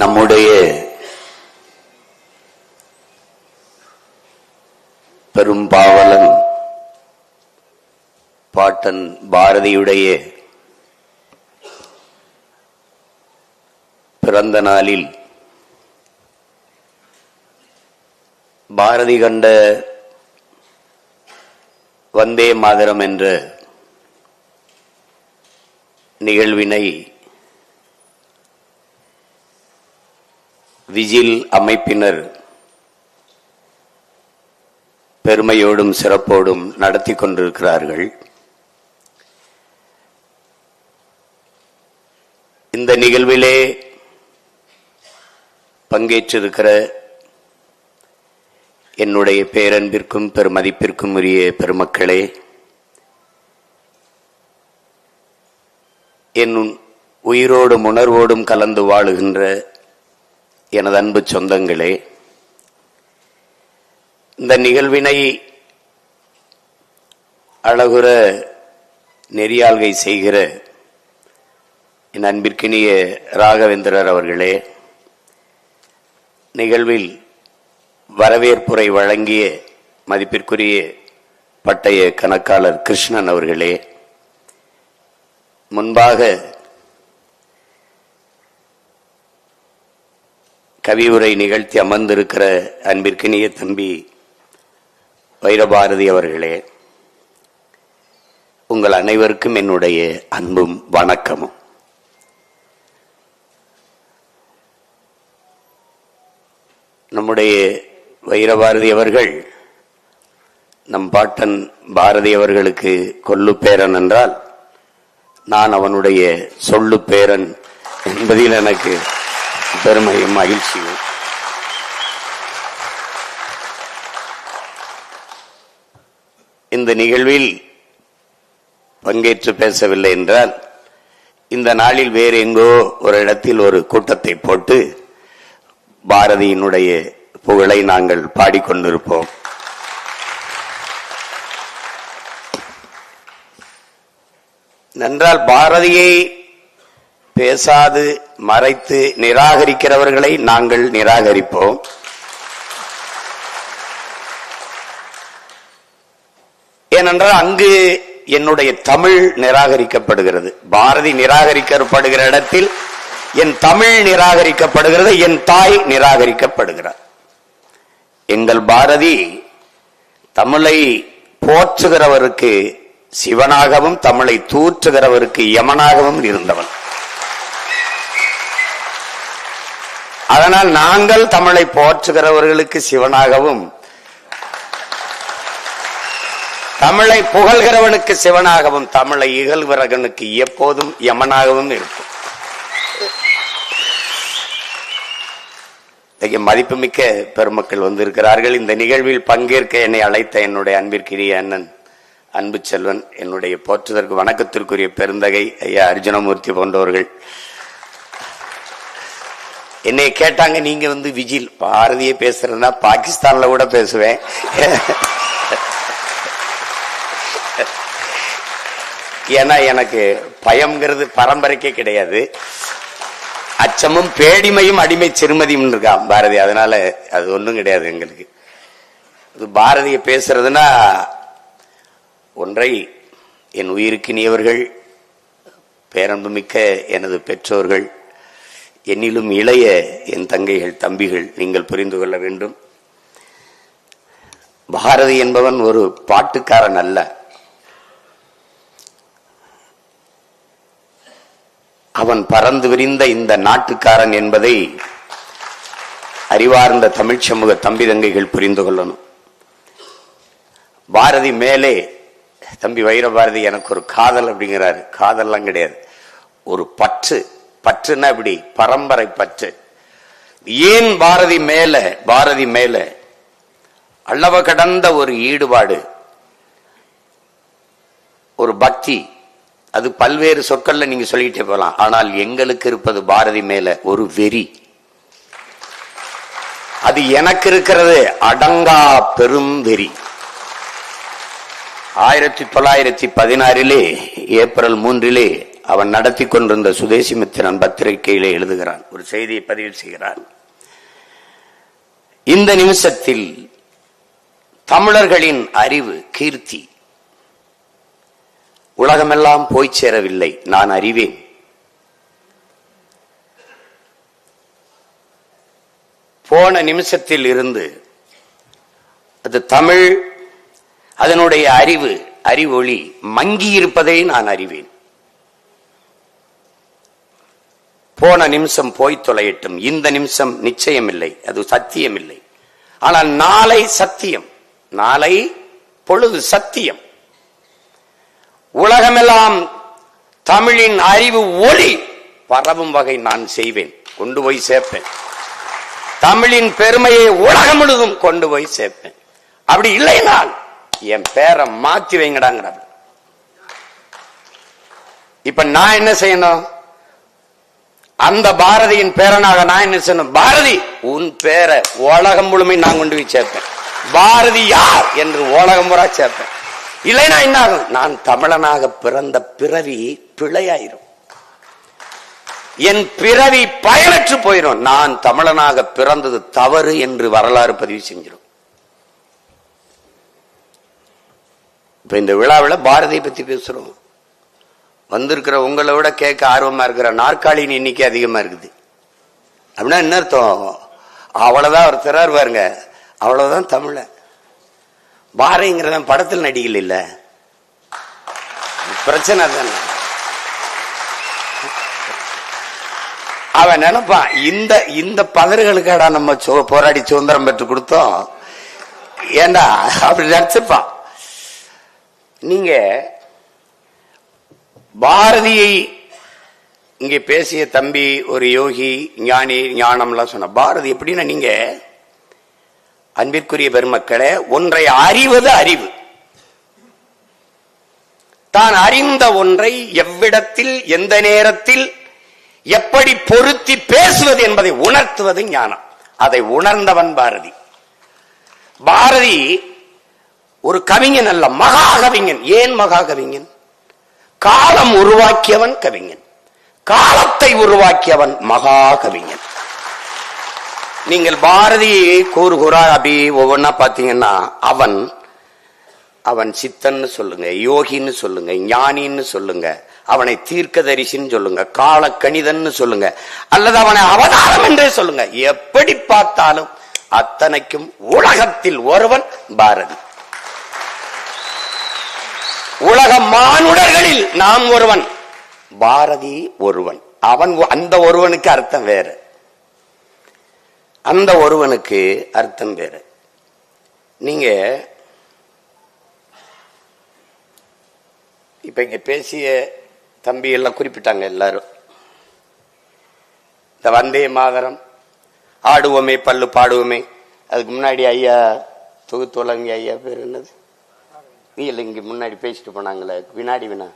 நம்முடைய பெரும்பாவலன் பாட்டன் பாரதியுடைய பிறந்த நாளில் பாரதி கண்ட வந்தே மாதரம் என்ற நிகழ்வினை விஜில் அமைப்பினர் பெருமையோடும் சிறப்போடும் நடத்தி கொண்டிருக்கிறார்கள். இந்த நிகழ்விலே பங்கேற்றிருக்கிற என்னுடைய பேரன்பிற்கும் பெருமதிப்பிற்கும் உரிய பெருமக்களே, என் உயிரோடும் உணர்வோடும் கலந்து வாழுகின்ற எனது அன்பு சொந்தங்களே, இந்த நிகழ்வினை அழகுற நெறியாள்கை செய்கிற என் அன்பிற்கினிய ராகவேந்திரர் அவர்களே, நிகழ்வில் வரவேற்புரை வழங்கிய மதிப்பிற்குரிய பட்டய கணக்காளர் கிருஷ்ணன் அவர்களே, முன்பாக கவியுரை நிகழ்த்தி அமர்ந்திருக்கிற அன்பிற்கினிய தம்பி வைரபாரதி அவர்களே, உங்கள் அனைவருக்கும் என்னுடைய அன்பும் வணக்கமும். நம்முடைய வைரபாரதி அவர்கள் நம் பாட்டன் பாரதி அவர்களுக்கு கொல்லு பேரன் என்றால், நான் அவனுடைய சொல்லு பேரன் என்பதில் எனக்கு பெருமையும் மகிழ்ச்சியும். இந்த நிகழ்வில் பங்கேற்று பேசவில்லை என்றால், இந்த நாளில் வேறு எங்கோ ஒரு இடத்தில் ஒரு கூட்டத்தை போட்டு பாரதியினுடைய புகழை நாங்கள் பாடிக்கொண்டிருப்போம். நன்றால் பாரதியை பேசாது மறைத்து நிராகரிக்கிறவர்களை நாங்கள் நிராகரிப்போம். ஏனென்றால் அங்கு என்னுடைய தமிழ் நிராகரிக்கப்படுகிறது. பாரதி நிராகரிக்கப்படுகிற இடத்தில் என் தமிழ் நிராகரிக்கப்படுகிறது, என் தாய் நிராகரிக்கப்படுகிறார். எங்கள் பாரதி தமிழை போற்றுகிறவருக்கு சிவனாகவும் தமிழை தூற்றுகிறவருக்கு யமனாகவும் இருந்தவன். அதனால் நாங்கள் தமிழை போற்றுகிறவர்களுக்கு சிவனாகவும், தமிழை புகழ்கிறவனுக்கு சிவனாகவும், தமிழை இகழ்கிறவனுக்கு எப்போதும் யமனாகவும் இருக்கும். மதிப்புமிக்க பெருமக்கள் வந்திருக்கிறார்கள். இந்த நிகழ்வில் பங்கேற்க என்னை அழைத்த என்னுடைய அன்பிற்குரிய அண்ணன் அன்பு செல்வன், என்னுடைய போற்றுதற்கு வணக்கத்திற்குரிய பெருந்தகை ஐயா அர்ஜுனமூர்த்தி போன்றவர்கள் என்னை கேட்டாங்க, நீங்க விஜில் பாரதியை பேசுறதுனா பாகிஸ்தான்ல கூட பேசுவேன், ஏன்னா எனக்கு பயம்ங்கிறது பரம்பரைக்கே கிடையாது. அச்சமும் பேடிமையும் அடிமை சிறுமதியும் இருக்கான் பாரதி, அதனால அது ஒன்றும் கிடையாது எங்களுக்கு. இது பாரதியை பேசுறதுன்னா, ஒன்றை என் உயிருக்கினியவர்கள், பேரன்புமிக்க எனது பெற்றோர்கள், என்னிலும் இளைய என் தங்கைகள் தம்பிகள், நீங்கள் புரிந்து கொள்ள வேண்டும். பாரதி என்பவன் ஒரு பாட்டுக்காரன் அல்ல, அவன் பறந்து விரிந்த இந்த நாட்டுக்காரன் என்பதை அறிவார்ந்த தமிழ் சமூக தம்பி தங்கைகள் புரிந்து கொள்ளணும். பாரதி மேலே தம்பி வைரபாரதி எனக்கு ஒரு காதல் அப்படிங்கிறாரு. காதல்லாம் கிடையாது, ஒரு பற்று. பற்றுன்னா இப்படி பரம்பரை பற்று. ஏன் பாரதி மேல அளவு கடந்த ஒரு ஈடுபாடு, ஒரு பக்தி. அது பல்வேறு சொற்கள்ல நீங்க சொல்லிட்டே போகலாம். ஆனால் எங்களுக்கு இருப்பது பாரதி மேல ஒரு வெறி. அது எனக்கு இருக்கிறது அடங்கா பெரும் வெறி. 1916 ஏப்ரல் 3 அவன் நடத்தி கொண்டிருந்த சுதேசிமித்திரன் பத்திரிகையிலே எழுதுகிறான், ஒரு செய்தியை பதிவு செய்கிறான். இந்த நிமிஷத்தில் தமிழர்களின் அறிவு, கீர்த்தி உலகமெல்லாம் போய் சேரவில்லை, நான் அறிவேன். போன நிமிஷத்தில் இருந்து அது தமிழ், அதனுடைய அறிவொளி மங்கி இருப்பதை நான் அறிவேன். போன நிமிஷம் போய் தொலையட்டும், இந்த நிமிஷம் நிச்சயம் இல்லை, அது சத்தியம் இல்லை. ஆனால் நாளை சத்தியம், நாளை பொழுது சத்தியம். உலகமெல்லாம் தமிழின் அறிவு ஒளி பரவும் வகை நான் செய்வேன், கொண்டு போய் சேர்ப்பேன். தமிழின் பெருமையை உலகம் முழுதும் கொண்டு போய் சேர்ப்பேன். அப்படி இல்லைனால் என் பேரை மாத்தி வைங்கடாங்க. இப்ப நான் என்ன செய்யணும்? அந்த பாரதியின் பேரனாக நான் என்ன செய்யணும்? பாரதி உன் பேரை உலகம் முழுமை நான் கொண்டு போய் சேர்ப்பேன். பாரதி யார் என்று உலகம் முறை சேர்ப்பேன். இல்லைன்னா என்ன ஆகும்? நான் தமிழனாக பிறந்த பிறவி பிழையாயிரும், என் பிறவி பயனற்று போயிடும். நான் தமிழனாக பிறந்தது தவறு என்று வரலாறு பதிவு செஞ்சிடும். இப்ப இந்த விழாவில் பாரதியை பத்தி பேசுறோம். வந்திருக்கிற உங்களை விட கேட்க ஆர்வமா இருக்கிற நாற்காலியின் எண்ணிக்கை அதிகமா இருக்குது. அப்படின்னா என்ன அர்த்தம்? அவ்வளவுதான் அவர் திறார் பாருங்க, அவ்வளவுதான் தமிழ. பாரதிங்கிறவன் படத்தில் நடிகல் இல்ல, பிரச்சனை தானே. அவன் நினைப்பான், இந்த பதறுகளுக்காடா நம்ம போராடி சுதந்திரம் பெற்று கொடுத்தோம், ஏண்டா அப்படி நினைச்சிருப்பான். நீங்க பாரதியை இங்கே பேசிய தம்பி ஒரு யோகி, ஞானி, ஞானம்லாம் சொன்ன பாரதி எப்படின்னா, நீங்க அன்பிற்குரிய பெருமக்களே, ஒன்றை அறிவது அறிவு. தான் அறிந்த ஒன்றை எவ்விடத்தில் எந்த நேரத்தில் எப்படி பொருத்தி பேசுவது என்பதை உணர்த்துவது ஞானம். அதை உணர்ந்தவன் பாரதி. பாரதி ஒரு கவிஞன் அல்ல, மகா கவிஞன். ஏன் மகா கவிஞன்? காலம் உருவாக்கியவன் கவிஞன், காலத்தை உருவாக்கியவன் மகா கவிஞன். நீங்கள் பாரதியை கூறுகிறா அப்படி ஒவ்வொன்னா பாத்தீங்கன்னா, அவன் சித்தன்னு சொல்லுங்க, யோகின்னு சொல்லுங்க, ஞானின்னு சொல்லுங்க, அவனை தீர்க்கதரிசின்னு சொல்லுங்க, கால கணிதன்னு சொல்லுங்க, அல்லது அவனை அவதாரம் என்றே சொல்லுங்க. எப்படி பார்த்தாலும் அத்தனைக்கும் உலகத்தில் ஒருவன் பாரதி. உலக மானுடர்களில் நாம் ஒருவன், பாரதி ஒருவன். அவன், அந்த ஒருவனுக்கு அர்த்தம் வேறு, அந்த ஒருவனுக்கு அர்த்தம் வேறு. நீங்க இப்ப இங்க பேசிய தம்பி எல்லாம் குறிப்பிட்டாங்க எல்லாரும். இந்த வந்தே மாதரம், ஆடுவோமே பல்லு பாடுவோமே, அதுக்கு முன்னாடி ஐயா தொகுத்தோலங்க ஐயா பேர் என்னது, இல்ல இங்க முன்னாடி பேசிட்டு போனாங்களே, வினாடி வினா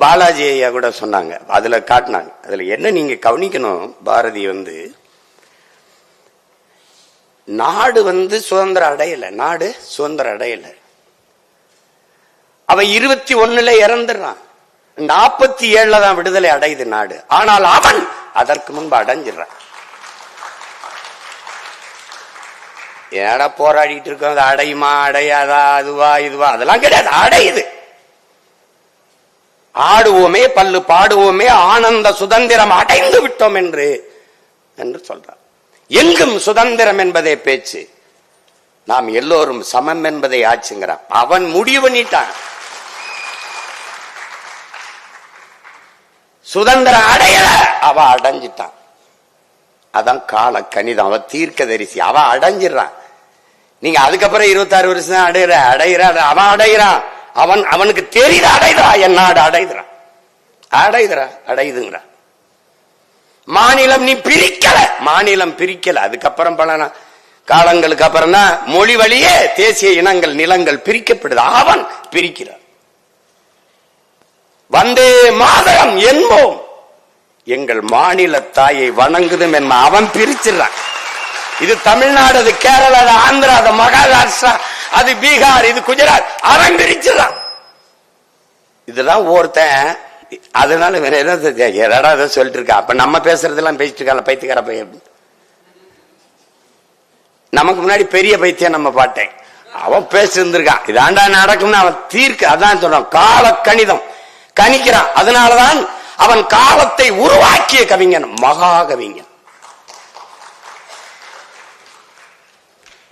பாலாஜி ஐயா கூட சொன்னாங்க, அதுல காட்டினாங்க. அதுல என்ன நீங்க கவனிக்கணும், பாரதி நாடு சுதந்திரம் அடையல, நாடு சுதந்திரம் அடையல. அவன் 21 இறந்துடுறான், 47 தான் விடுதலை அடையுது நாடு. ஆனால் அவன் அதற்கு முன்பு அடைஞ்சிடறான். ஏடா போராடிட்டு இருக்கோம், அது அடையுமா அடையாதா, அதுவா இதுவா, அதெல்லாம் கிடையாது, அடையுது. ஆடுவோமே பல்லு பாடுவோமே, ஆனந்த சுதந்திரம் அடைந்து விட்டோம் என்று சொல்றான். எங்கும் சுதந்திரம் என்பதே பேச்சு, நாம் எல்லோரும் சமம் என்பதை ஆச்சுங்கிறான். அவன் முடிவு பண்ணிட்டான், சுதந்திரம் அடையல, அவ அடைஞ்சிட்டான். அதான் கால கணிதம், அவ தீர்க்கதரிசி, அவ அடைஞ்சிடறான். நீங்க அதுக்கப்புறம் 26 வருஷம் அடையிறான், அவன் அடைகிறான், அவனுக்கு தெரியுது அடைகிறான், என் நாடு அடைகிறான், அடையுதுங்கிறான். மாநிலம் நீ பிரிக்கல, மாநிலம் பிரிக்கல. அதுக்கப்புறம் பல காலங்களுக்கு அப்புறம் தான் மொழி வழியே தேசிய இனங்கள் நிலங்கள் பிரிக்கப்படுது, அவன் பிரிக்கிறான். வந்தே மாதரம் என்போம், எங்கள் மாநில தாயை வணங்குதும் என்ன அவன் பிரிச்சிடறான். இது தமிழ்நாடு, அது கேரளா, அது ஆந்திரா, அது மகாராஷ்டிரா, அது பீகார், இது குஜராத், அவன் பிரிச்சிடறான். இதெல்லாம் ஒருத்தன் அதனால வேற ஏதாவது சொல்லிட்டு இருக்கா. அப்ப நம்ம பேசுறதெல்லாம் பேசிட்டு இருக்காங்க பைத்தியக்கார பையன். நமக்கு முன்னாடி பெரிய பைத்தியம் நம்ம பாட்டேன், அவன் பேசிருந்திருக்கான். இதாண்டா நடக்கும்னு அவன் தீர்க்க, அதான் சொல்றான் கால கணிதம் கணிக்கிறான். அதனாலதான் அவன் காலத்தை உருவாக்கிய கவிஞன், மகா கவிஞன்.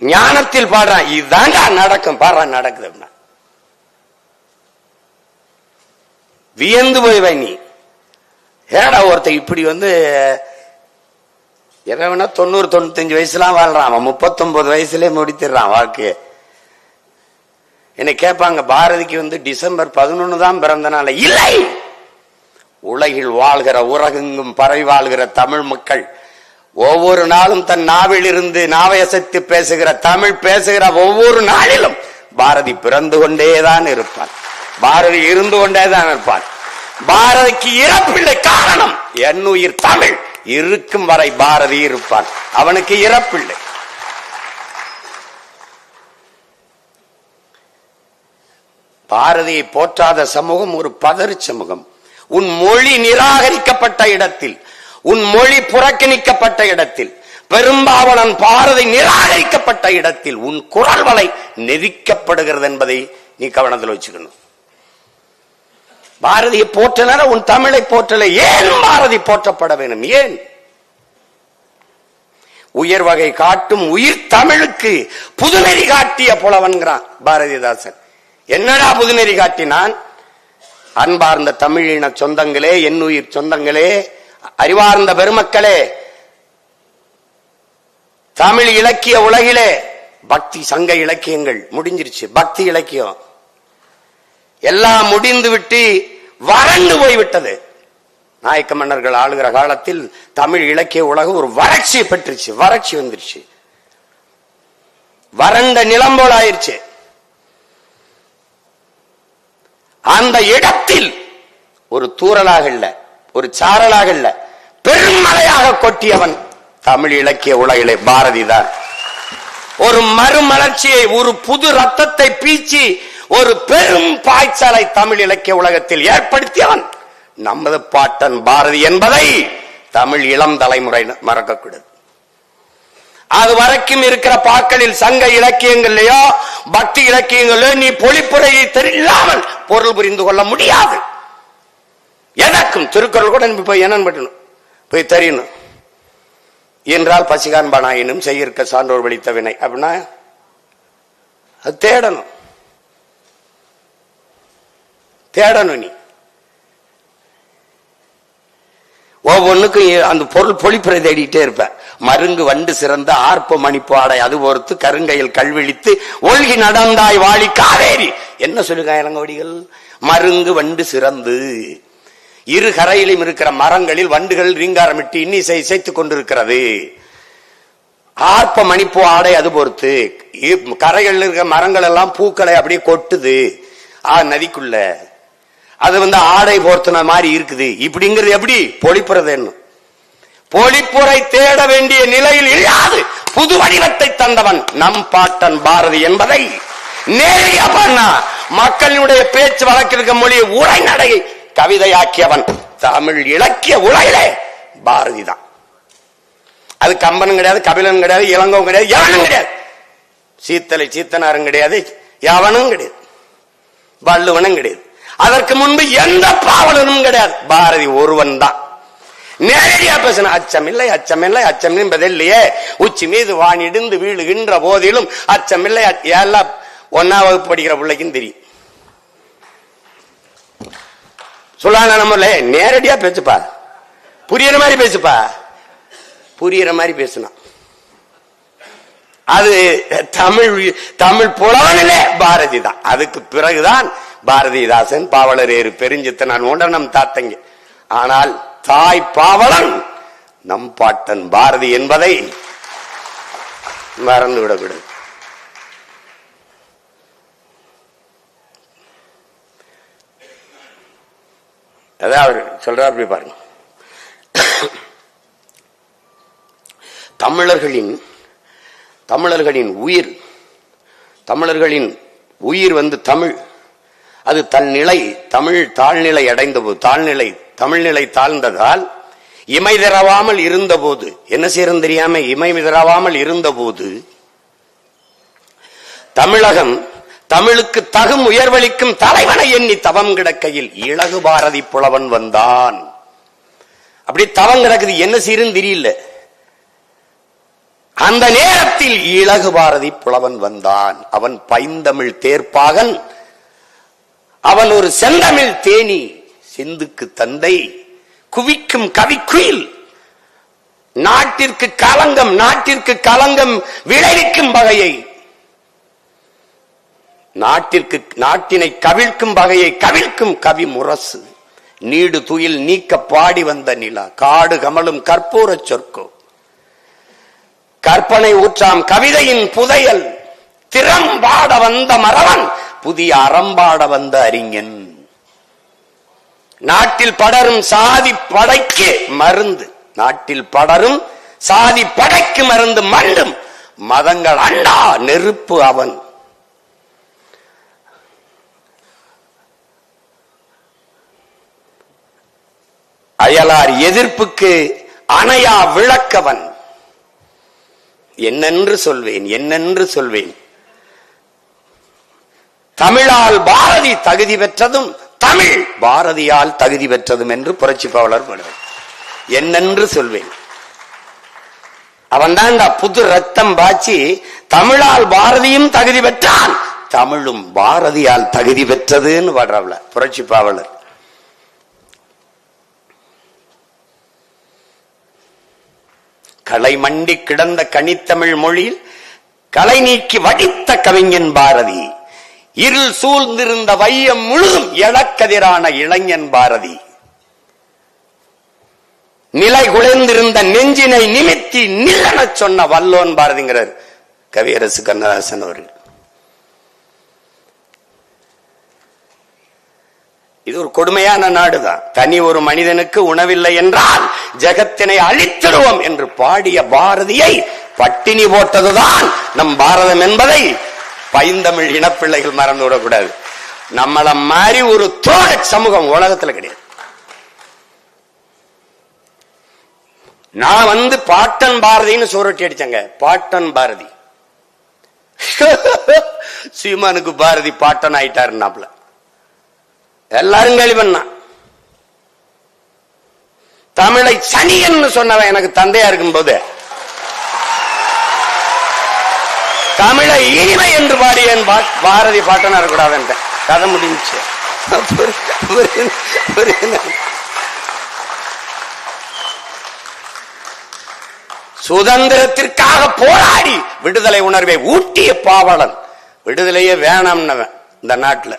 ஞானத்தில் பாடுறான், இதுதாண்டா நடக்கும், பாடுறான் நடக்குது அப்படின்னா வியந்து போய் நீ ஏடா ஒருத்த இப்படி இறைவனா 90-95 வயசுலாம் வாழ்றான், அவன் 39 வயசுலயே முடித்திடுறான் வாழ்க்கைய. என்னை கேட்பாங்க, பாரதிக்கு டிசம்பர் 11 தான் பிறந்த நாள். இல்லை, உலகில் வாழ்கிற உலகெங்கும் பரவி வாழ்கிற தமிழ் மக்கள் ஒவ்வொரு நாளும் தன் நாவில் இருந்து நாவையசைத்து பேசுகிற தமிழ் பேசுகிற ஒவ்வொரு நாளிலும் பாரதி பிறந்து கொண்டேதான் இருப்பான், பாரதி இருந்து கொண்டேதான் இருப்பான். பாரதிக்கு இறப்பில்லை, காரணம் என்னுயிர் தமிழ் இருக்கும் வரை பாரதி இருப்பான், அவனுக்கு இறப்பில்லை. பாரதியை போற்றாத சமூகம் ஒரு பதறு சமூகம். உன் மொழி நிராகரிக்கப்பட்ட இடத்தில், உன் மொழி புறக்கணிக்கப்பட்ட இடத்தில், பெரும்பாவனன் பாரதி நிராகரிக்கப்பட்ட இடத்தில் உன் குரல் வலை நெரிக்கப்படுகிறது என்பதை நீ கவனத்தில் வச்சுக்கணும். பாரதியை போற்றல, உன் தமிழை போற்றல. ஏன் பாரதி போற்றப்பட வேண்டும்? ஏன்? உயர் வகை காட்டும் உயிர் தமிழுக்கு புதுநெறி காட்டிய புலவன்கிறான் பாரதிதாசன். என்னடா புதுநெறி காட்டினான்? அன்பார்ந்த தமிழின சொந்தங்களே, என்னுயிர் சொந்தங்களே, அறிவார்ந்த பெருமக்களே, தமிழ் இலக்கிய உலகிலே பக்தி சங்க இலக்கியங்கள் முடிஞ்சிருச்சு. பக்தி இலக்கியம் எல்லாம் முடிந்து விட்டு வறண்டு போய்விட்டது. நாயக்க மன்னர்கள் ஆளுகிற காலத்தில் தமிழ் இலக்கிய உலகம் ஒரு வறட்சி பெற்றுச்சு, வறட்சி வந்துருச்சு, வறண்ட நிலம் போல ஆயிருச்சு. அந்த இடத்தில் ஒரு தூறலாக இல்ல, ஒரு சாரலாக இல்ல, பெருமழையாக கொட்டியவன் தமிழ் இலக்கிய உலகிலே பாரதிதான். ஒரு மறுமலர்ச்சியை, ஒரு புது ரத்தத்தை பீச்சி ஒரு பெரும் பாய்ச்சலை தமிழ் இலக்கிய உலகத்தில் ஏற்படுத்தியவன் நமது பாட்டன் பாரதி என்பதை தமிழ் இளம் தலைமுறை மறக்கக்கூடாது. அது வரைக்கும் இருக்கிற பாக்களில் சங்க இலக்கியங்கள்லயோ பக்தி இலக்கியங்களோ நீ பொழிப்புரையை தெரியாமல் பொருள் புரிந்து கொள்ள முடியாது. எனக்கும் திருக்குறள் கூட போய் என்னன்னு போய் தெரியணும் என்றால் பசிகான்பானாயினும் செய்யிருக்க சான்றோர் வலித்த வினை அப்படின்னா அது தேடணும், தேடணும். நீ ஒவ்வொன்னுக்கும் அந்த பொருள் பொழிப்புரை தேடிட்டே இருப்ப. மருங்கு வண்டு சிறந்த ஆர்ப்ப மணிப்பு ஆடை அது பொறுத்து கருங்கையில் கல்விழித்து ஒல்கி நடந்தாய் வாழி காவேரி. என்ன சொல்லுங்க இளங்கோடிகள்? மருங்கு வண்டு சிறந்து, இரு கரையிலும் இருக்கிற மரங்களில் வண்டுகள் ரீங்காரமிட்டு இன்னிசை இசைத்துக் கொண்டிருக்கிறது. ஆர்ப்ப மணிப்பு ஆடை அது பொறுத்து, கரைகளில் இருக்கிற மரங்கள் எல்லாம் பூக்களை அப்படியே கொட்டுது நதிக்குள்ள, அது ஆடை போர்த்தின மாதிரி இருக்குது. இப்படிங்கிறது எப்படி பொழிப்புறது? என்ன பொழிப்புரை தேட வேண்டிய நிலையில் இல்லாது புது வடிவத்தை தந்தவன் நம் பாட்டன் பாரதி என்பதை நேரடியா பண்ணா மக்களுடைய பேச்சு வழக்கிற்கு மொழியை உரைநடையை கவிதையாக்கியவன் தமிழ் இலக்கிய உலகிலே பாரதி தான். அது கம்பனும் கிடையாது, கபிலனும் கிடையாது, இளங்கோவும் கிடையாது, எவனும் கிடையாது, சீத்தலை சீத்தனாரும் கிடையாது, எவனும் கிடையாது, வள்ளுவனும் கிடையாது, அதற்கு முன்பு எந்த பாவலனும் கிடையாது, பாரதி ஒருவன் தான். நேரடியா பேசின அச்சமில்லை அச்சமில்லை அச்சம் என்பதில்லையே, உச்சி மீது வானிடிந்து வீழுகின்ற போதிலும் அச்சமில்லை. எல்லாம் 1ஆம் வகுப்பு படிக்கிற பிள்ளைக்கும் தெரியும். சொல்லான நம்மள நேரடியா பேசுப்பா, புரியுற மாதிரி பேசுப்பா, புரியுற மாதிரி பேசினா அது தமிழ் புலவனிலே பாரதி தான். அதுக்கு பிறகுதான் பாரதிதாசன், பாவலரேறு பெருஞ்சித்தனான் போன்ற நம் தாத்தங்க. ஆனால் தாய் பாவலன் நம் பாட்டன் பாரதி என்பதை மறந்துவிடக்கூடாது. அதான் அவர் சொல்றார், அப்படி பாருங்க. தமிழர்களின் உயிர் தமிழ், அது தன்னிலை தமிழ் தாழ்நிலை அடைந்த போது, தமிழ்நிலை தாழ்ந்ததால் இமை திறவாமல் இருந்த போது என்ன செய்யறது தெரியாம இமை திறவாமல் இருந்த போது தமிழகம் தமிழுக்கு தகும் உயர்வளிக்கும் தலைவனை எண்ணி தவம் கிடக்கையில் இலகு பாரதி புலவன் வந்தான். அப்படி தவம் கிடக்குது, என்ன செய்யறன்னு தெரியல. அந்த நேரத்தில் இலகு பாரதி புலவன் வந்தான். அவன் பைந்தமிழ் தேர்ப்பாகன், அவன் ஒரு செந்தமிழ் தேனி, சிந்துக்கு தந்தை, குவிக்கும் கவிக்குயில், நாட்டிற்கு களங்கம் விளைவிக்கும் வகையை, நாட்டினை கவிழ்க்கும் வகையை கவிழ்க்கும் கவி முரசு, நீடு துயில் நீக்க பாடி வந்த நிலா, காடு கமலும் கற்பூர சொற்கோ, கற்பனை ஊற்றாம் கவிதையின் புதையல், திறம்பாட வந்த மறவன், புதிய அறம்பாட வந்த அறிஞன், நாட்டில் படரும் சாதி படைக்கு மருந்து, நாட்டில் படரும் சாதி படைக்கு மருந்து மண்டும் மதங்கள் அண்டா நெருப்பு அவன். அயலார் எதிர்ப்புக்கு அணையா விளக்கவன். என்னென்று சொல்வேன். தமிழால் பாரதி தகுதி பெற்றதும் தமிழ் பாரதியால் தகுதி பெற்றதும் என்று புரட்சி பாவலர் பாடுவார். என்னென்று சொல்வேன். அவன் தான் புது ரத்தம் பாய்ச்சி தமிழால் பாரதியும் தகுதி பெற்றான், தமிழும் பாரதியால் தகுதி பெற்றதுன்னு பாடுறாப்ல புரட்சி பாவலர். களை மண்டி கிடந்த கனித்தமிழ் மொழியில் களை நீக்கி வடித்த கவிஞன் பாரதி, இருள் சூழ்ந்திருந்த வையம் முழுதும் எழக்கதிரான இளைஞன் பாரதி, நிலை குலைந்திருந்த நெஞ்சினை நிமித்தி நில்லன சொன்ன வல்லோன் பாரதிங்கிறார் கவியரசு கண்ணதாசன் அவர்கள். இது ஒரு கொடுமையான நாடுதான். தனி ஒரு மனிதனுக்கு உணவில்லை என்றால் ஜகத்தினை அழித்திடுவோம் என்று பாடிய பாரதியை பட்டினி போட்டதுதான் நம் பாரதம் என்பதை பைந்தமிழ் இனப்பிள்ளைகள் மறந்து விடக்கூடாது. நம்மள மாதிரி ஒரு தோழ சமூகம் உலகத்துல கிடையாது. நான் பாட்டன் பாரதின்னு சோரட்டி அடிச்சங்க. பாட்டன் பாரதி சீமானுக்கு பாரதி பாட்டன் ஆயிட்டாருன்னாப்ல எல்லாரும் கேள்வி பண்ணா. தமிழை சனியன்னு சொன்னவன் எனக்கு தந்தையா இருக்கும் போது தமிழை இனிமை என்று பாடியன் பாரதி பாட்டனா இருக்கக்கூடாது கதை முடிஞ்சு. சுதந்திரத்திற்காக போராடி விடுதலை உணர்வை ஊட்டிய பாவலன். விடுதலையே வேணாம்னவன் இந்த நாட்டுல.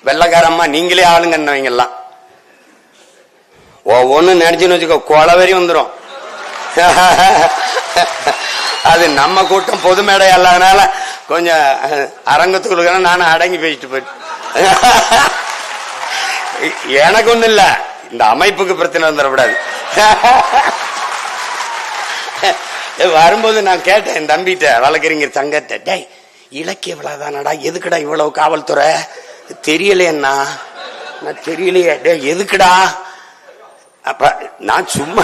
வெள்ளக்காரம்மா நீங்களே ஆளுங்கன்னவங்கெல்லாம் ஒவ்வொன்னு நினைச்சுன்னு வச்சுக்கோ, கொலவெறி வந்துடும். அது நம்ம கூட்டம் பொது மேடை அல்லாதனால கொஞ்சம் அரங்கத்துக்குள்ள நானும் அடங்கி பேசிட்டு போயிட்டு. எனக்கு ஒண்ணு இல்ல, இந்த அமைப்புக்கு பிரச்சனை வந்துடக்கூடாது. வரும்போது நான் கேட்டேன் என் தம்பிட்ட, வழக்கறிஞர் சங்கத்தை, டேய் இலக்கிய விழாதானடா, எதுக்குடா இவ்வளவு காவல்துறை? தெரியலையண்ணா. நான் தெரியலையே. டே எதுக்குடா? அப்ப நான் சும்மா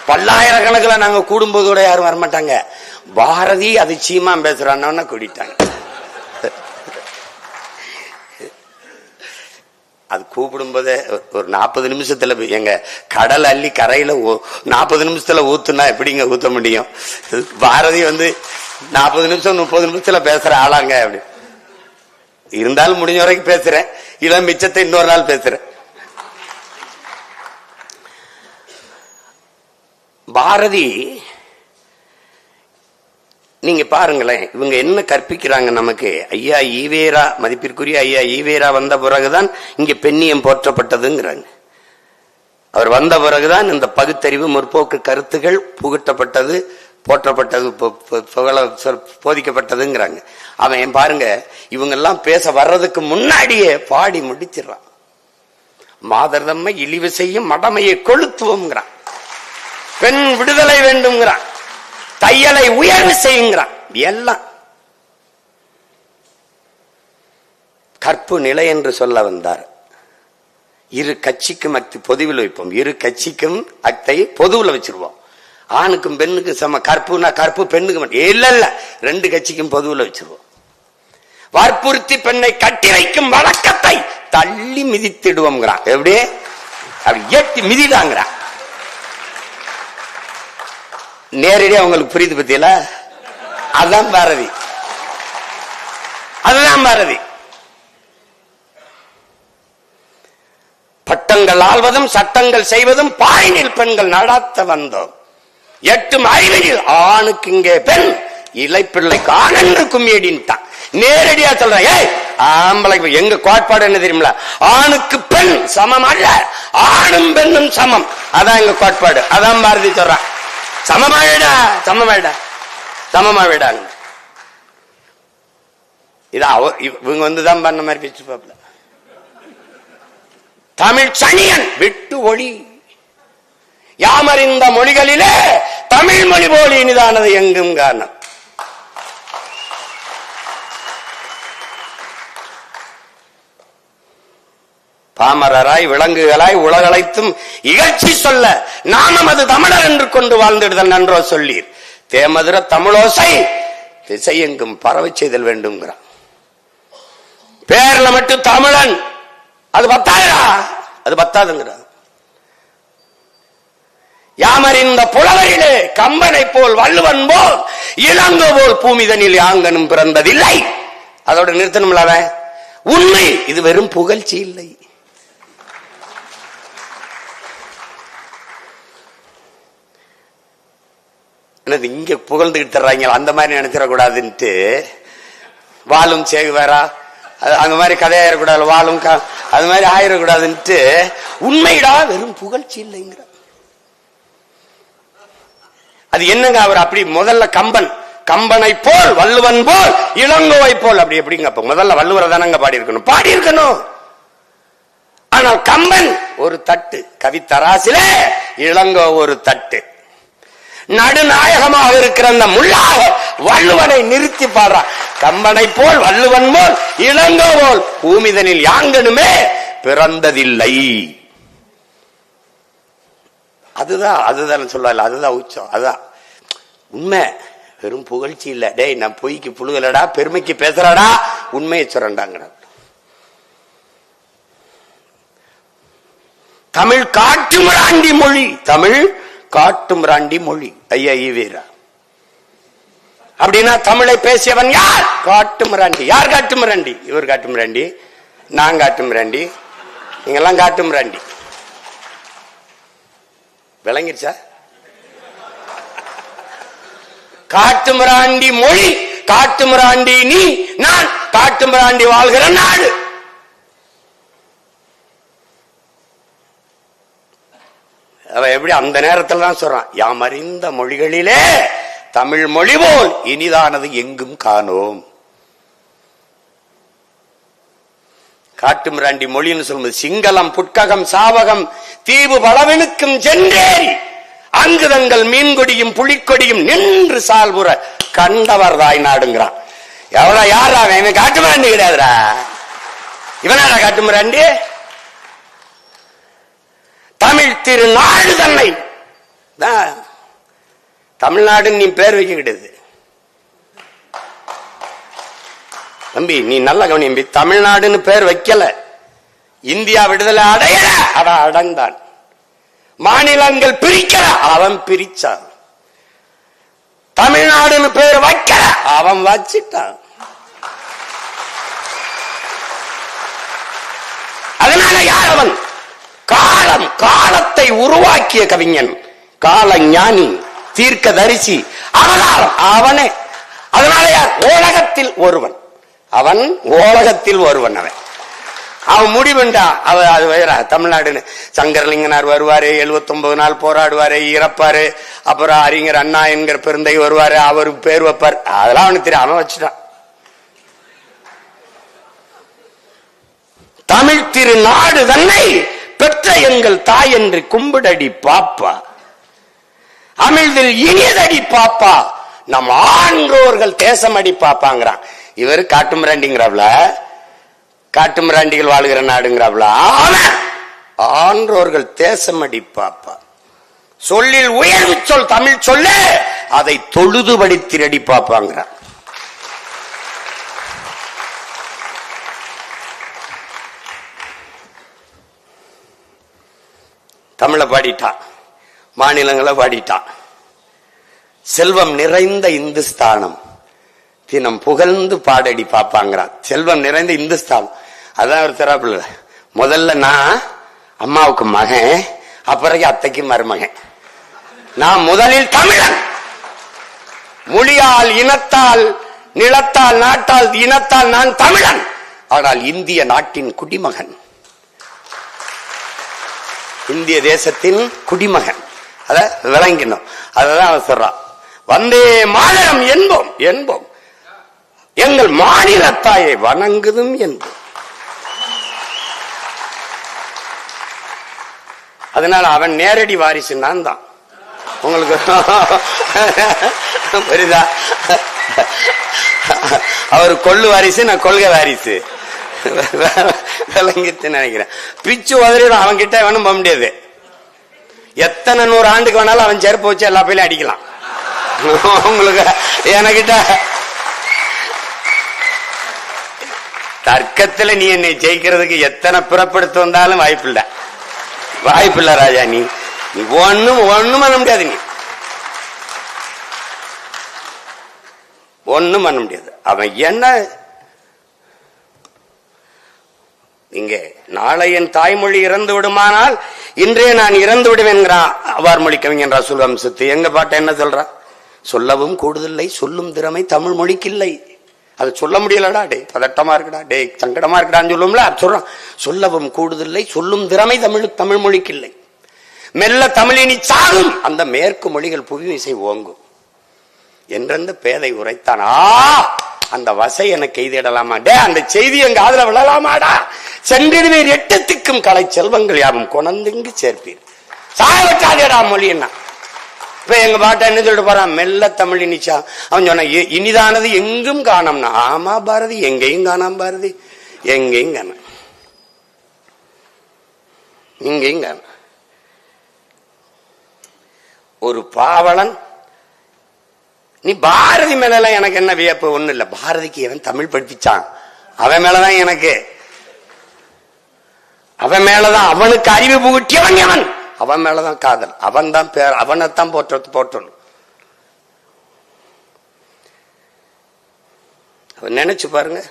பல்லாயிரக்கணக்கில் நாங்க கூடும்போது கூட யாரும் வரமாட்டாங்க. பாரதி அது சீமா பேசுறான்னு கூட்டிட்டாங்க. அது கூப்பிடும் போதே ஒரு 40 நிமிஷத்துல எங்க கடல் அள்ளி கரையில 40 நிமிஷத்துல ஊத்துனா எப்படிங்க ஊத்த முடியும்? பாரதி 40 நிமிஷம் 30 நிமிஷத்துல பேசுற ஆளாங்க. அப்படி இருந்தாலும் முடிஞ்ச வரைக்கும் பேசுறேன், இல்ல மிச்சத்தை இன்னொரு நாள் பேசுறேன். பாரதி நீங்க பாருங்களேன், இவங்க என்ன கற்பிக்கிறாங்க நமக்கு. ஐயா ஈவேரா, மதிப்பிற்குரிய ஐயா ஈவேரா வந்த பிறகுதான் இங்க பெண்ணியம் போற்றப்பட்டதுங்கிறாங்க. அவர் வந்த பிறகுதான் இந்த பகுத்தறிவு முற்போக்கு கருத்துகள் புகட்டப்பட்டது, போற்றப்பட்டது, போதிக்கப்பட்டதுங்கிறாங்க. அவன் பாருங்க, இவங்க எல்லாம் பேச வர்றதுக்கு முன்னாடியே பாடி முடிச்சிடறான். மாதர்தம்மை இழிவு செய்யும் மடமையை கொளுத்துவோம்ங்கிறான், பெண் விடுதலை வேண்டும்ங்கிறான், தையலை உயர்வு செய்யுங்கிறான். எல்லாம் கற்பு நிலை என்று சொல்ல வந்தார். இரு கட்சிக்கும் அக்தி பொதுவில் வைப்போம், இரு கட்சிக்கும் அக்தை பொதுவில் வச்சிருவோம். ஆணுக்கும் பெண்ணுக்கும் சம, கற்புனா கற்பு பெண்ணுக்கு இல்ல இல்ல, ரெண்டு கட்சிக்கும் பொதுவில் வச்சிருவோம். வற்புறுத்தி பெண்ணை கட்டி வைக்கும் வழக்கத்தை தள்ளி மிதித்திடுவோம். எப்படி அப்படி ஏற்றி மிதிடாங்கிறான். நேரடியா உங்களுக்கு புரியுது பத்தியில? அதுதான் பாரதி, அதுதான் பாரதி. பட்டங்கள் ஆள்வதும் சட்டங்கள் செய்வதும் பாயினில் பெண்கள் நடாத்த வந்தோம். எட்டும் அறிவினில் ஆணுக்கு இங்கே பெண், இலைப்பிள்ளைக்கு ஆணன்று கும்மியடின்ட்டான். நேரடியா சொல்றேன். ஆம்பளை எங்க கோட்பாடு என்ன தெரியுமில? ஆணுக்கு பெண் சமம் அல்ல, ஆணும் பெண்ணும் சமம். அதான் எங்க கோட்பாடு. அதான் பாரதி சொல்றான். சமமாவிடா, சமமாவிடா, சமமாவிடாங்க. இது இவங்க வந்துதான் பண்ண மாதிரி பேச்சு பாப்பல. தமிழ் சனியன் விட்டு ஒளி, யாமறிந்த மொழிகளிலே தமிழ் மொழி போல் இனிதானது எங்கும் காரணம். பாமரராய் விலங்குகளாய் உலகளைத்தும் இகழ்ச்சி சொல்ல நானும் அது தமிழர் என்று கொண்டு வாழ்ந்திடுதல் நன்றோ சொல்லீர். தேமதுர தமிழோசை திசை எங்கும் பரவை செய்தல் வேண்டும்ங்கிறான். பேர்ல மட்டும் தமிழன், அது பத்தாதா? அது பத்தாதுங்கிற. யாமறிந்த புலவரிலே கம்பனை போல் வள்ளுவன் போல் இளங்கோ போல் பூமிதனில் யாங்கனும் பிறந்ததில்லை. அதோட நிறுத்தணும்ல. உண்மை இது வெறும் புகழ்ச்சி இல்லை. இங்க புகழ்ந்துகிட்டு தர்றாங்க, அந்த மாதிரி நினைச்சிடக்கூடாதுன்ட்டு. வாழும் சேகுவாரா அந்த மாதிரி கதையாயிடக்கூடாது, வாழும் அது மாதிரி ஆயிடக்கூடாதுன்ட்டு. உண்மைடா வெறும் புகழ்ச்சி இல்லைங்கிற. அது என்னங்க? அவர் அப்படி முதல்ல கம்பனை போல் வள்ளுவன் போல் இளங்கோவை போல் அப்படி எப்படிங்க? முதல்ல வள்ளுவரை தானங்க பாடி இருக்கணும். ஆனால் கம்பன் ஒரு தட்டு, கவித்தராசிலே இளங்கோ ஒரு தட்டு. நடுநாயகமாக இருக்கிற அந்த முள்ளாக வள்ளுவனை நிறுத்தி பாடுறான். கம்பனை போல் வள்ளுவன் போல் இளங்கோ போல் பூமிதனில் யாங்கனுமே பிறந்ததில்லை. அதுதான் சொல்லல, அதுதான் உச்சம், அதுதான் உண்மை. வெறும் புகழ்ச்சி இல்ல. டேய் நான் பொய்க்கு புழுகலடா, பெருமைக்கு பேசுறடா, உண்மையை சொல்றண்டாங்க. தமிழ் காட்டுமிராண்டி மொழி, தமிழ் காட்டுமிராண்டி மொழி. ஐயா ஈவேரா அப்படின்னா தமிழை பேசியவன் யார்? காட்டுமிராண்டி. யார் காட்டுமிராண்டி? இவர் காட்டுமிராண்டி, நான் காட்டுமிராண்டி, நீங்கெல்லாம் காட்டுமிராண்டி. விளங்கிருச்சா? காட்டுமிராண்டி மொழி, காட்டுமிராண்டி நீ, நான் காட்டுமிராண்டி வாழ்கிற நாடு. அவன் எப்படி அந்த நேரத்தில் தான் சொல்றான், யாமறிந்த மொழிகளிலே தமிழ் மொழி போல் இனிதானது எங்கும் காணோம். காட்டுமிராண்டி மொழின்னு சொல்லும்போது சிங்களம் புட்ககம் சாவகம் தீவு பலவனுக்கும் சென்றேறி அங்கு தங்கள் மீன்கொடியும் புலிக்கொடியும் நின்று சால்புற கண்டவர் தாய் நாடுங்கிறான். எவ்வளவு யாரா அவன்? காட்டுமிராண்டி கிடையாதுரா. இவனாடா காட்டுமிராண்டி? தமிழ் திருநாடு தன்னை தமிழ்நாடு நீ பேர் வைக்க கிடையாது தம்பி. நீ நல்ல கவனி, தமிழ்நாடுன்னு பேர் வைக்கல. இந்தியா விடுதலை அடையல, அவன் அடைந்தான். மாநிலங்கள் பிரிக்கல, அவன் பிரிச்சான். தமிழ்நாடுன்னு பேர் வைக்கல, அவன் வச்சிட்டான். அதனால யார் அவன்? காலத்தை உருவாக்கிய கவிஞன், கால ஞானி, தீர்க்க தரிசி, அவதாரம் அவனே. அதனால யார்? ஓலகத்தில் ஒருவன். அவன் ஓலகத்தில் ஒருவன். அவன் முடிவுண்டா. அது வேற தமிழ்நாடுன்னு. சங்கரலிங்கனார் வருவாரு, 79 நாள் போராடுவாரு, இறப்பாரு. அப்புறம் அறிஞர் அண்ணா என்கிற பெருந்தை வருவாரு, அவருக்கு பேர் வைப்பார். அதெல்லாம் அவனுக்கு தெரியும், அவன் வச்சுட்டான். தமிழ் திருநாடு தன்னை பெற்ற எங்கள் தாய் என்று கும்பிடடி பாப்பா, அமிழ்தில் இனியதடி பாப்பா, நம் ஆன்றோர்கள் தேசம் அடி பாப்பாங்கிறான். இவர் காட்டுமிராண்டிங்கிறவள காட்டு மிராண்டிகள் வாழ்கிற நாடுங்கிறாப்ல. ஆன்றோர்கள் தேசமடி பாப்பா, சொல்லில் உயர்வு சொல் தமிழ் சொல்ல, அதை தொழுது படித்திரடி பாப்பாங்கிறார். தமிழை பாடிட்டான், மாநிலங்களை பாடிட்டான். செல்வம் நிறைந்த இந்துஸ்தானம் தினம் புகழ்ந்து பாடடி பாப்பாங்கிறான். செல்வம் நிறைந்த இந்துஸ்தானம். அதான் ஒரு தரப்புல, முதல்ல நான் அம்மாவுக்கு மகன், அப்புறம் அத்தைக்கு மருமகன். நான் முதலில் தமிழன். மொழியால், இனத்தால், நிலத்தால், நாட்டால், இனத்தால் நான் தமிழன். ஆனால் இந்திய நாட்டின் குடிமகன், இந்திய தேசத்தின் குடிமகன். அத விளங்கினோம். அததான் அவன் சொல்றான், வந்தே மாநிலம் என்போம் என்போம், எங்கள் மாநிலத்தாயை வணங்குதும் என்போம். அதனால அவன் நேரடி வாரிசு நான் தான். உங்களுக்கு புரியுதா? அவர் கொள்ளு வாரிசு, நான் கொள்கை வாரிசு. விளங்கிட்டு நினைக்கிறேன். பிச்சு உதறிடும். அவன் கிட்ட வேணும் போக முடியாது. எத்தனை 100 ஆண்டுக்கு வேணாலும் அவன் செருப்பு வச்சு எல்லா பையிலும் அடிக்கலாம். உங்களுக்கு என்கிட்ட தர்க்கத்துல நீ என்னை ஜெயிக்கிறதுக்கு எத்தனை புறப்படுத்த வந்தாலும் வாய்ப்பில்லை, வாய்ப்பில்லை ராஜா. நீ ஒண்ணும் பண்ண முடியாது. நீ ஒண்ணும் பண்ண முடியாது. அவன் என்ன, இங்க நாளை என் தாய்மொழி இறந்து விடுமானால் இன்றே நான் இறந்து விடுவேன்கிறான் அவ்வாறு மொழி கவிஞன் ரசூல் வம்சத்து. எங்க பாட்ட என்ன சொல்றா? சொல்லவும் கூடுதலை சொல்லும் திறமை தமிழ் மொழிக்கு இல்லை. அது சொல்ல முடியலடா, டே பதட்டமா இருக்குடா, டே சங்கடமா இருக்குடான்னு சொல்லுவோம்ல, அது சொல்றான். சொல்லவும் கூடுதலை சொல்லும் திறமை தமிழ் மொழிக்கு இல்லை. மெல்ல தமிழினி சாகும், அந்த மேற்கு மொழிகள் புவிமிசை ஓங்கும் என்றெந்த பேதை உரைத்தான். அந்த வசை எனக்கு எய்திடலாமா? டே அந்த செய்தி எங்க ஆதரவு விழலாமாடா? சென்றிடுவீர் 8 திக்கும் கலை செல்வங்கள் யாவும் கொணந்துங்கு சேர்ப்பீர். சாயவச்சாதேடா மொழி என்ன. இப்ப எங்க பாட்டை என்ன சொல்லிட்டு போறான்? மெல்ல தமிழ் இனிச்சா. அவன் சொன்ன இனிதானது எங்கும் காணோம்னா. ஆமா பாரதி, எங்கேயும் காணாம பாரதி, எங்கேயும் காண, இங்கேயும் காண. ஒரு பாவலன், நீ பாரதி மேல எனக்கு என்ன வியப்பு? ஒண்ணு இல்ல. பாரதிக்கு எவன் தமிழ் படிப்பிச்சான்? அவன் மேலதான் எனக்கு, அவன் மேலதான், அவனுக்கு அறிவு புகுட்டியவன் எவன்? அவன் மேலதான் காதல். அவன் தான் பேர், அவனைத்தான் போற்றணும். நினைச்சு பாருங்க,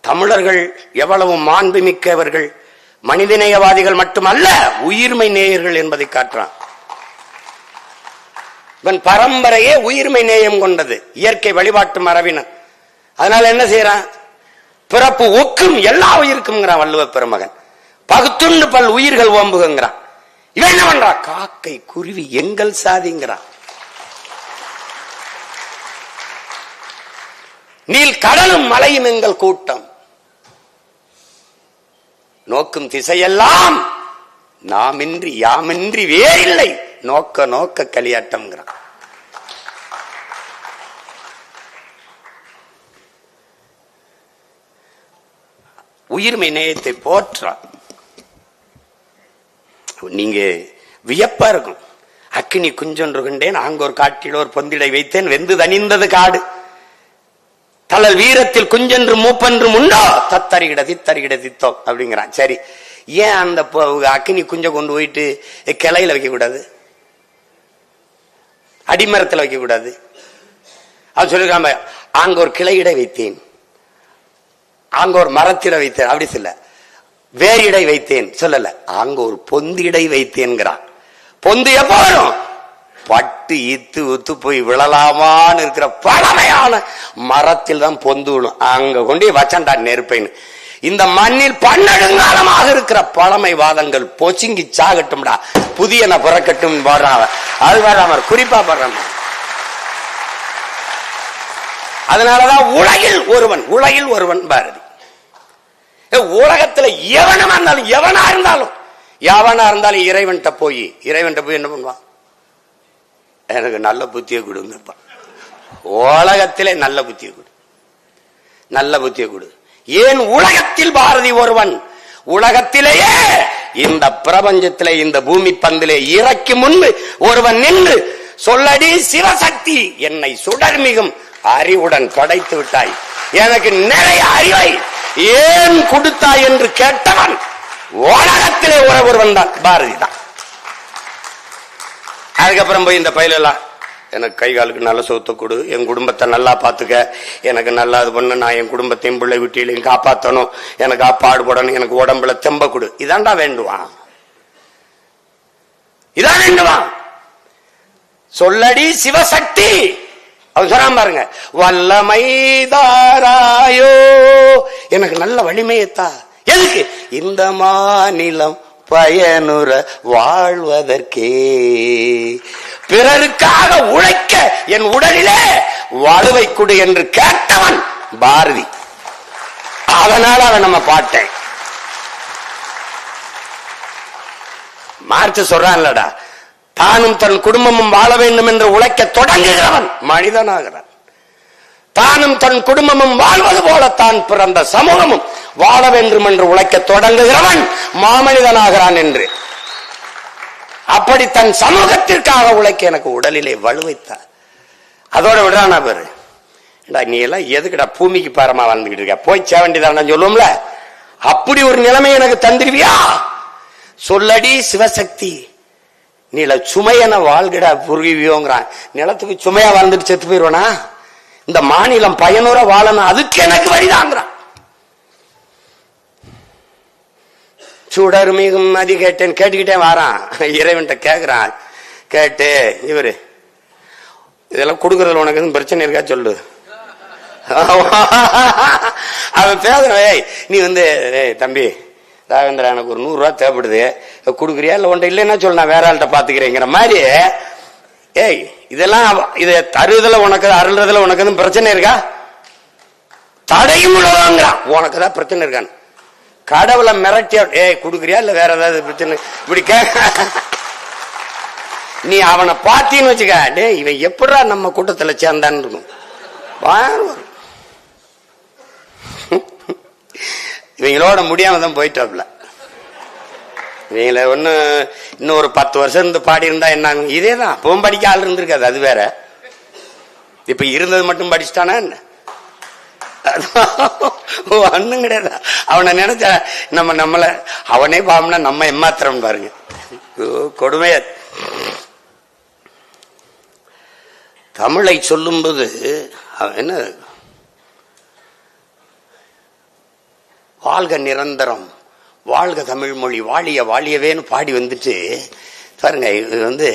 தமிழர்கள் எவ்வளவு மாண்பு மிக்கவர்கள், மனிதநேயவாதிகள் மட்டுமல்ல, உயிர்மை நேயர்கள் என்பதை காட்டுறான். இவன் பரம்பரையே உயிர்மை நேயம் கொண்டது, இயற்கை வழிபாட்டு மரபினர். அதனால என்ன செய்யறான்? பிறப்பு ஒக்கும் எல்லா உயிருக்கும் வள்ளுவ பெருமகன். பகுத்துண்டு பல் உயிர்கள் ஓம்புகிறான். இவன் என்ன பண்றா? காக்கை குருவி எங்கள் சாதிங்கிறான். நீல் கடலும் மலையும் எங்கள் கூட்டம், நோக்கும் திசையெல்லாம் நாமின்றி யாமின்றி வேறில்லை, நோக்க நோக்க களியாட்டம். உயிர்மை நேயத்தை போற்றான். நீங்க வியப்பா இருக்கும். அக்கினி குஞ்சொன்று கொண்டேன், ஆங்கோர் காட்டில் ஒரு பொந்திடை வைத்தேன், வெந்து தனிந்தது காடு, தளல் வீரத்தில் குஞ்சென்று மூப்பென்று உண்டோ, தத்தறிகிட தித்தறிகிட தித்தோ அப்படிங்கிறான். சரி, ஏன் அந்த அக்கினி குஞ்ச கொண்டு போயிட்டு கிளையில வைக்க கூடாது, அடிமரத்தில் வைக்க கூடாது? அது சொல்லிருக்காம, அங்க ஒரு கிளையிட வைத்தேன், அங்க ஒரு மரத்திட வைத்தேன், அப்படி சொல்ல. வேறிடை வைத்தேன் சொல்லல, அங்க ஒரு பொந்திடை வைத்தேன்கிறான். பொந்து எப்ப வரும்? பட்டு இத்து உத்து போய் விழலாமான்னு இருக்கிற பழமையான மரத்தில் தான் பொந்து விழும். அங்க கொண்டு வச்சண்டா நெருப்பைன்னு. இந்த மண்ணில் பன்னெடுங்காலமாக இருக்கிற பழமைவாதங்கள் பொச்சுங்கி சாகட்டும்டா, புதியன பிறக்கட்டும் போடுறாங்க. அது வராம குறிப்பா போடுறாங்க. அதனாலதான் உலகில் ஒருவன் பாரதி. உலகத்துல எவனா இருந்தாலும் இறைவன்கிட்ட போய் என்ன பண்ணுவான்? எனக்கு நல்ல புத்தியை கொடுங்க, உலகத்திலே நல்ல புத்தியை கொடு. நல்ல புத்தியை கொடு. ஏன் உலகத்தில் பாரதி ஒருவன், உலகத்திலேயே இந்த பிரபஞ்சத்திலே இந்த பூமி பந்திலே இறக்கி முன்பு ஒருவன் நின்று சொல்லடி சிவசக்தி என்னை சுடர்மிகும் அறிவுடன் படைத்து விட்டாய், எனக்கு நிறைய அறிவை ஏன் கொடுத்தாய் என்று கேட்டவன் உலகத்திலே ஒருவன் தான், பாரதி தான். அதுக்கப்புறம் போய் இந்த பயிலெல்லாம் எனக்கு கை காலுக்கு நல்ல சொத்து கொடு, என் குடும்பத்தை நல்லா பாத்துக்க, எனக்கு நல்லா இது பண்ணு, நான் என் குடும்பத்தையும் பிள்ளை வீட்டிலையும் காப்பாற்றணும், எனக்கு பாடுபடணும், எனக்கு உடம்புல தெம்ப கொடு, இதாண்டா வேண்டுவான், இதான் வேண்டுவான். சொல்லடி சிவசக்தி அவன் சொல்றான் பாருங்க, வல்லமைதாராயோ எனக்கு நல்ல வலிமையத்தா, எதுக்கு இந்த மாநிலம் பயனுற வாழ்வதற்கே, பிறருக்காக உழைக்க என் உடலிலே வாழ்வை கொடு என்று கேட்டவன் பாரதி. அதனால அவன் நம்ம பாட்டேன். மார்க்ஸ் சொல்றான்லடா, தானும் தன் குடும்பமும் வாழ வேண்டும் என்று உழைக்க தொடங்குகிறவன் மனிதனாகிறான். தானும் தன் குடும்பமும் வாழ்வது போல தான் பிறந்த சமூகமும் வாழ வேண்டும் என்று உழைக்க தொடங்குகிறவன் மாமனிதனாகிறான் என்று. அப்படி தன் சமூகத்திற்காக உழைக்க எனக்கு உடலிலே வலுவைத்தார். அதோட விடுறானா பேரு, நீ எல்லாம் எதுக்குடா பூமிக்கு பாரமா வாழ்ந்துகிட்டு இருக்க, போய் சேவண்டிதான் சொல்லுவோம்ல, அப்படி ஒரு நிலைமை எனக்கு தந்துருவியா? சொல்லடி சிவசக்தி நீல சுமையன வாழ்கிடா புரிவியோங்கிறான். நிலத்துக்கு சுமையா வாழ்ந்துட்டு செத்து போயிருவானா? இந்த மாநிலம் பயனுற வாழணும், அதுக்கு எனக்கு வழிதாங்கிறான். சுடர் மிகும் அதி கேட்டேன், கேட்டுக்கிட்டே வாரான், இறைவன்கிட்ட கேட்கிறான். கேட்டு இவரு இதெல்லாம் கொடுக்கறதுல உனக்கு எதுவும் பிரச்சனை இருக்கா சொல்லு. அவன் பேசுறேன், நீ வந்து தம்பி ராகவேந்திரா எனக்கு ஒரு 100 ரூபா தேவைப்படுது, கொடுக்குறியா இல்ல ஒன்றை இல்லைன்னா சொல்ல, நான் வேற ஆள்கிட்ட பாத்துக்கிறேங்கிற மாதிரி. ஏய் இதெல்லாம் இதை தருதல உனக்கு அருள்றதுல உனக்கு எதுவும் பிரச்சனை இருக்கா? தடையும் உள்ளதாங்கிறான். உனக்கு தான் பிரச்சனை இருக்கான்னு கடவுளை மிரட்டியா, ஏய் கொடுக்குறியா இல்ல வேற ஏதாவது பிரச்சனை இப்படி நீ அவனை பாத்தீன்னு வச்சுக்க, டே இவன் எப்படா நம்ம கூட்டத்துல சேர்ந்தான்னு இருக்கும். இவங்களோட முடியாம தான் போயிட்டாப்ல. இவங்கள ஒண்ணு இன்னும் ஒரு 10 வருஷம் இருந்து பாடி இருந்தா என்ன? இதேதான், அப்பவும் படிக்க ஆள் இருந்திருக்காது, அது வேற. இப்ப இருந்தது மட்டும் படிச்சுட்டானா என்ன? ஒண்ணும் கிடையாது. அவனை நினைச்ச நம்மள அவனே பாவம்னா நம்ம ஏமாத்திரம் பாருங்க, கொடுமைய. தமிழை சொல்லும்போது என்ன, வாழ்க நிரந்தரம், வாழ்க தமிழ் மொழி, வாழிய வாழியவேன்னு பாடி வந்துட்டு பாருங்க. இது வந்து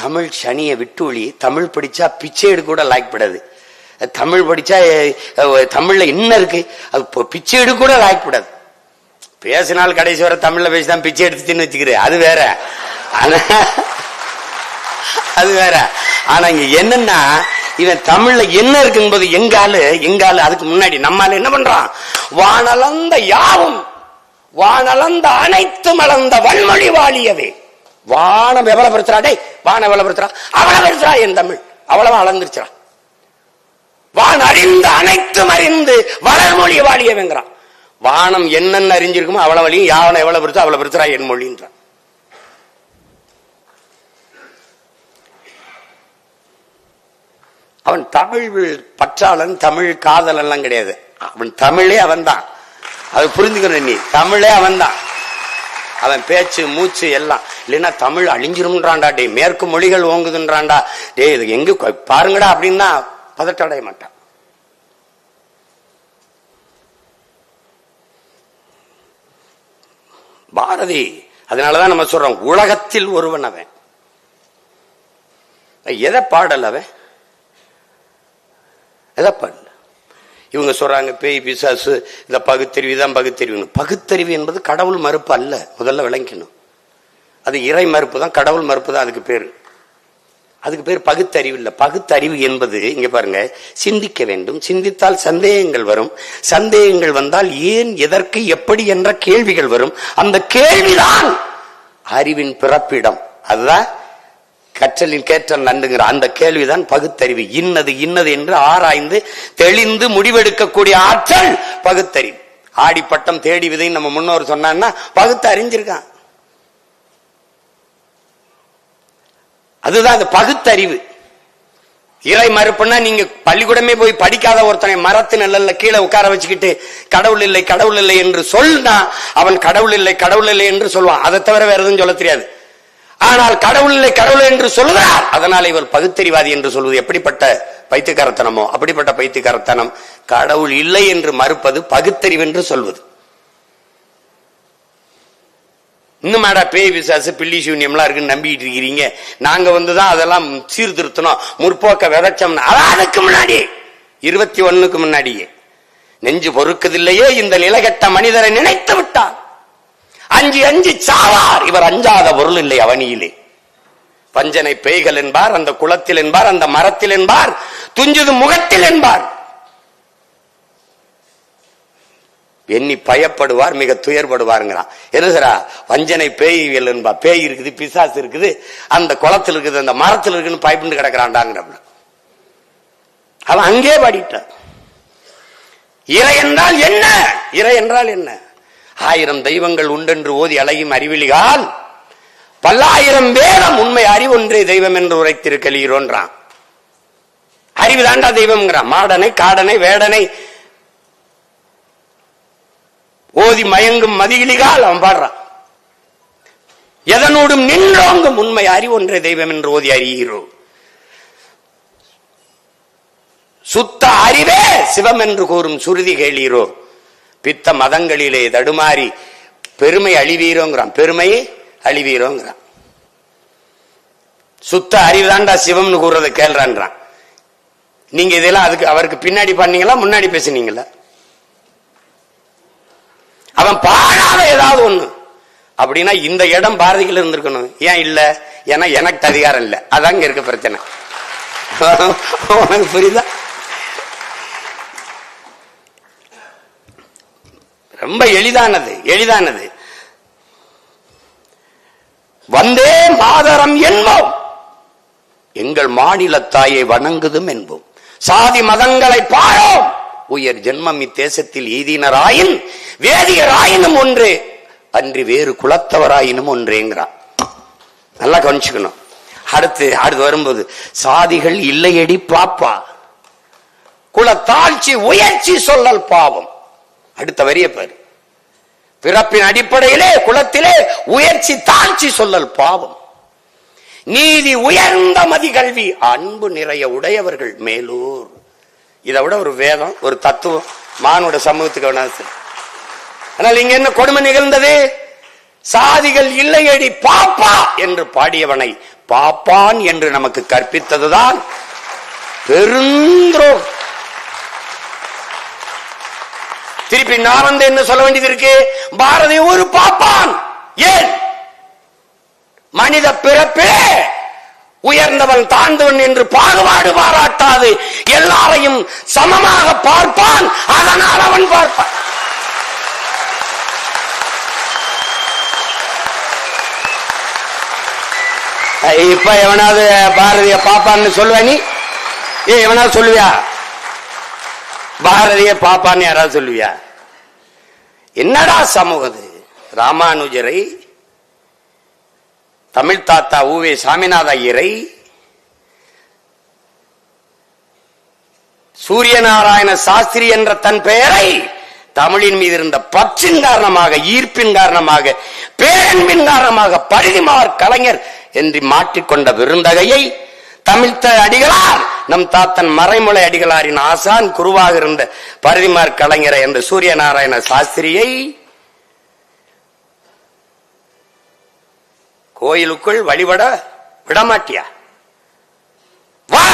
தமிழ் சனியை விட்டுஒளி, தமிழ் படிச்சா பிச்சை எடுக்க கூட லாய்க்கப்படாது. தமிழ் படிச்சா தமிழ்ல என்ன இருக்கு, அது பிச்சை எடுக்க கூட லாய்க்கப்படாது. பேசினால் கடைசி வரை தமிழ்ல பேசிதான் பிச்சை எடுத்துன்னு வச்சுக்கிறேன், அது வேற. அது வேற. ஆனா இங்க என்னன்னா, இவன் தமிழ்ல என்ன இருக்கு என்பது எங்காலு அதுக்கு முன்னாடி நம்மால என்ன பண்றான், வானளந்த யாவும் வானளந்த அனைத்து மலர்ந்த வன்மொழி வாழியவே. வானம் எவ்வளவு பெருத்துறா, டே வானம் எவ்வளவு பெருத்துறா, அவ்வளவு பெருத்துறா என் தமிழ், அவ்வளவு அளந்துருச்சா. வான் அறிந்து அனைத்தும் அறிந்து வளர்மொழி வாழியவேங்கிறான். வானம் என்னென்ன அறிஞ்சிருக்குமோ அவ்வளவு வழியும், யாவனை எவ்வளவு பெருத்தா அவ்வளவு பெருத்துறா என் மொழின்றான். அவன் தமிழ் பற்றாளன், தமிழ் காதல் எல்லாம் கிடையாது. அவன் தமிழே அவன் தான், அது புரிஞ்சுக்கணும். நீ தமிழே அவன் தான், அவன் பேச்சு மூச்சு எல்லாம். இல்லைன்னா தமிழ் அழிஞ்சிரும்ன்றான்டா, டே மேற்கு மொழிகள் ஓங்குதுன்றான்டா, டே இது எங்க பாருங்கடா அப்படின்னா பதட்டடைய மாட்டான். பாரதி அதனாலதான் நம்ம சொல்றோம், உலகத்தில் ஒருவன் அவன். எதை பாடல் அவன், எதை பாடல. இவங்க சொல்றாங்க பேய் பிசாசு, இந்த பகுத்தறிவு தான் பகுத்தறிவு. பகுத்தறிவு என்பது கடவுள் மறுப்பு அல்ல, முதல்ல விளங்கணும். அது இறை மறுப்பு தான், கடவுள் மறுப்பு தான் அதுக்கு பேரு. அதுக்கு பேர் பகுத்தறிவு இல்ல. பகுத்தறிவு என்பது இங்க பாருங்க, சிந்திக்க வேண்டும், சிந்தித்தால் சந்தேகங்கள் வரும், சந்தேகங்கள் வந்தால் ஏன் எதற்கு எப்படி என்ற கேள்விகள் வரும். அந்த கேள்விதான் அறிவின் பிறப்பிடம். அதுதான் கற்றலின் கேற்றல் நன்றுங்கிற அந்த கேள்விதான் பகுத்தறிவு. இன்னது இன்னது என்று ஆராய்ந்து தெளிந்து முடிவெடுக்கக்கூடிய ஆற்றல் பகுத்தறிவு. ஆடிப்பட்டம் தேடி விதை நம்ம முன்னோர் சொன்னா பகுத்து அறிஞ்சிருக்கான். அதுதான் அந்த பகுத்தறிவு. இறை மறுப்புன்னா நீங்க பள்ளிக்கூடமே போய் படிக்காத ஒருத்தனை மரத்து நிழல்ல கீழே உட்கார வச்சுக்கிட்டு கடவுள் இல்லை கடவுள் இல்லை என்று சொன்னா அவன் கடவுள் இல்லை கடவுள் இல்லை என்று சொல்லுவான். அதை தவிர வேற எதுவும் சொல்ல தெரியாது. ஆனால் கடவுள் இல்லை கடவுள் என்று சொல்லுகிறார், அதனால் இவர் பகுத்தறிவாதி என்று சொல்வது எப்படிப்பட்ட பைத்தியக்காரத்தனமோ அப்படிப்பட்ட பைத்தியக்காரத்தனம். கடவுள் இல்லை என்று மறுப்பது பகுத்தறிவு என்று சொல்வது. இன்னும் பேய் விசாசு பில்லி சூன்யம்லாம் இருக்குன்னு நம்பிட்டு இருக்கிறீங்க. நாங்க வந்துதான் அதெல்லாம் சீர்திருத்தணும் முற்போக்க விதைச்சோம். அதுக்கு முன்னாடி 21க்கு முன்னாடியே நெஞ்சு பொறுக்குதில்லையே இந்த நிலகட்ட மனிதரை நினைத்து விட்டார். அஞ்சு அஞ்சு சாவார். இவர் அஞ்சாத பொருள் இல்லை அவனியிலே. பஞ்சனை பேய்கள் என்பார், அந்த குளத்தில் என்பார், அந்த மரத்தில் என்பார், துஞ்சுது முகத்தில் என்பார். எண்ணி பயப்படுவார், மிக துயர்படுவாருங்கிறான். என்னதுரா வஞ்சனை பேய்கள் என்பா. பேய் இருக்குது, பிசாசு இருக்குது, அந்த குளத்தில் இருக்குது, அந்த மரத்தில் இருக்குன்னு பயப்பட்டு கிடக்கிறான்டாங்கிற. அவன் அங்கே பாடிட்டான். இறை என்றால் என்ன? இறை என்றால் என்ன? 1000 தெய்வங்கள் உண்டென்று ஓதி அழகும் அறிவிலிகால் பல்லாயிரம் வேதம் உண்மை அறிவொன்றே தெய்வம் என்று உரைத்திருக்கிறோன்றான். அறிவு தாண்டா தெய்வம்ங்கிறான். மாடனை காடனை வேடனை ஓதி மயங்கும் மதியிலிகால் அவன் பாடுறான். எதனோடும் நின்றோங்கும் உண்மை அறிவொன்றே தெய்வம் என்று ஓதி அறிகிறோம். சுத்த அறிவே சிவம் என்று கூறும் சுருதி கேளீரோ. பித்த மதங்களிலே தடுமாறி பெருமை அழிவீரோங்கிறான். பெருமையை அழிவீரோங்கிறான். சுத்த அறிவுதான்டா சிவம்னு கூறுறதை கேள்றான்றான். நீங்க இதெல்லாம் அதுக்கு அவருக்கு பின்னாடி பண்ணீங்களா முன்னாடி பேசுனீங்களா? அவன் பாடாத ஏதாவது ஒண்ணு அப்படின்னா இந்த இடம் பாரதிகள் இருந்திருக்கணும். ஏன் இல்ல? ஏன்னா எனக்கு அதிகாரம் இல்ல. அதாங்க இருக்க பிரச்சனை. உனக்கு புரியுதா? ரொம்ப எளிதானது எளிதானது. வந்தே மாதரம் என்போம், எங்கள் மாநில தாயை வணங்குதும் என்போம். சாதி மதங்களை பாழோம், உயர் ஜென்மம் இத்தேசத்தில் எய்தினராயின் வேதியராயினும் ஒன்றே அன்றி வேறு குலத்தவராயினும் ஒன்றேங்கிறான். நல்லா கவனிச்சுக்கணும். அடுத்து வரும்போது சாதிகள் இல்லையடி பாப்பா, குலத்தாழ்ச்சி உயர்ச்சி சொல்லல் பாவம். அடுத்த வரிய பாரு. பிறப்பின் அடிப்படையிலே குலத்திலே உயர்ச்சி தாழ்ச்சி சொல்லல் பாவம். நீதி உயர்ந்த மதிகல்வி அன்பு நிறைய உடையவர்கள் மேலூர். இதை விட ஒரு வேதம் ஒரு தத்துவம் மானுட சமூகத்துக்கு வேணாது. ஆனால் இங்க என்ன கொடுமை நிகழ்ந்தது? சாதிகள் இல்லையடி பாப்பா என்று பாடியவனை பாப்பான் என்று நமக்கு கற்பித்ததுதான் பெருந்தோம். திருப்பி நான் வந்து என்ன சொல்ல வேண்டியது இருக்கு? பாரதி ஒரு பாப்பான். ஏன்? மனித பிறப்பே உயர்ந்தவன் தாழ்ந்தவன் என்று பாகுபாடு பாராட்டாது எல்லாரையும் சமமாக பார்ப்பான். அதனால் அவன் பார்ப்பான். இப்ப எவனாவது பாரதிய பாப்பான்னு சொல்லுவ? நீ எவனாவது சொல்லுவியா? பாரதிய பாப்பான்னு யாராவது சொல்லுவியா? என்னடா சமூகம்? ராமானுஜரை, தமிழ் தாத்தா ஊவே சாமிநாத ஐயரை, சூரியநாராயண சாஸ்திரி என்ற தன் பெயரை தமிழின் மீது இருந்த பற்றின் காரணமாக, ஈர்ப்பின் காரணமாக, பேரன்பின் காரணமாக பரிதிமார் கலைஞர் என்று மாற்றிக்கொண்ட விருந்தகையை தமிழ்த்த அடிகளார் நம் தாத்தன் மறைமுலை அடிகளாரின் ஆசான் குருவாக இருந்த பரிதிமார் கலைஞரை என்ற சூரியநாராயண சாஸ்திரியை கோயிலுக்குள் வழிபட விடமாட்டியா? வா,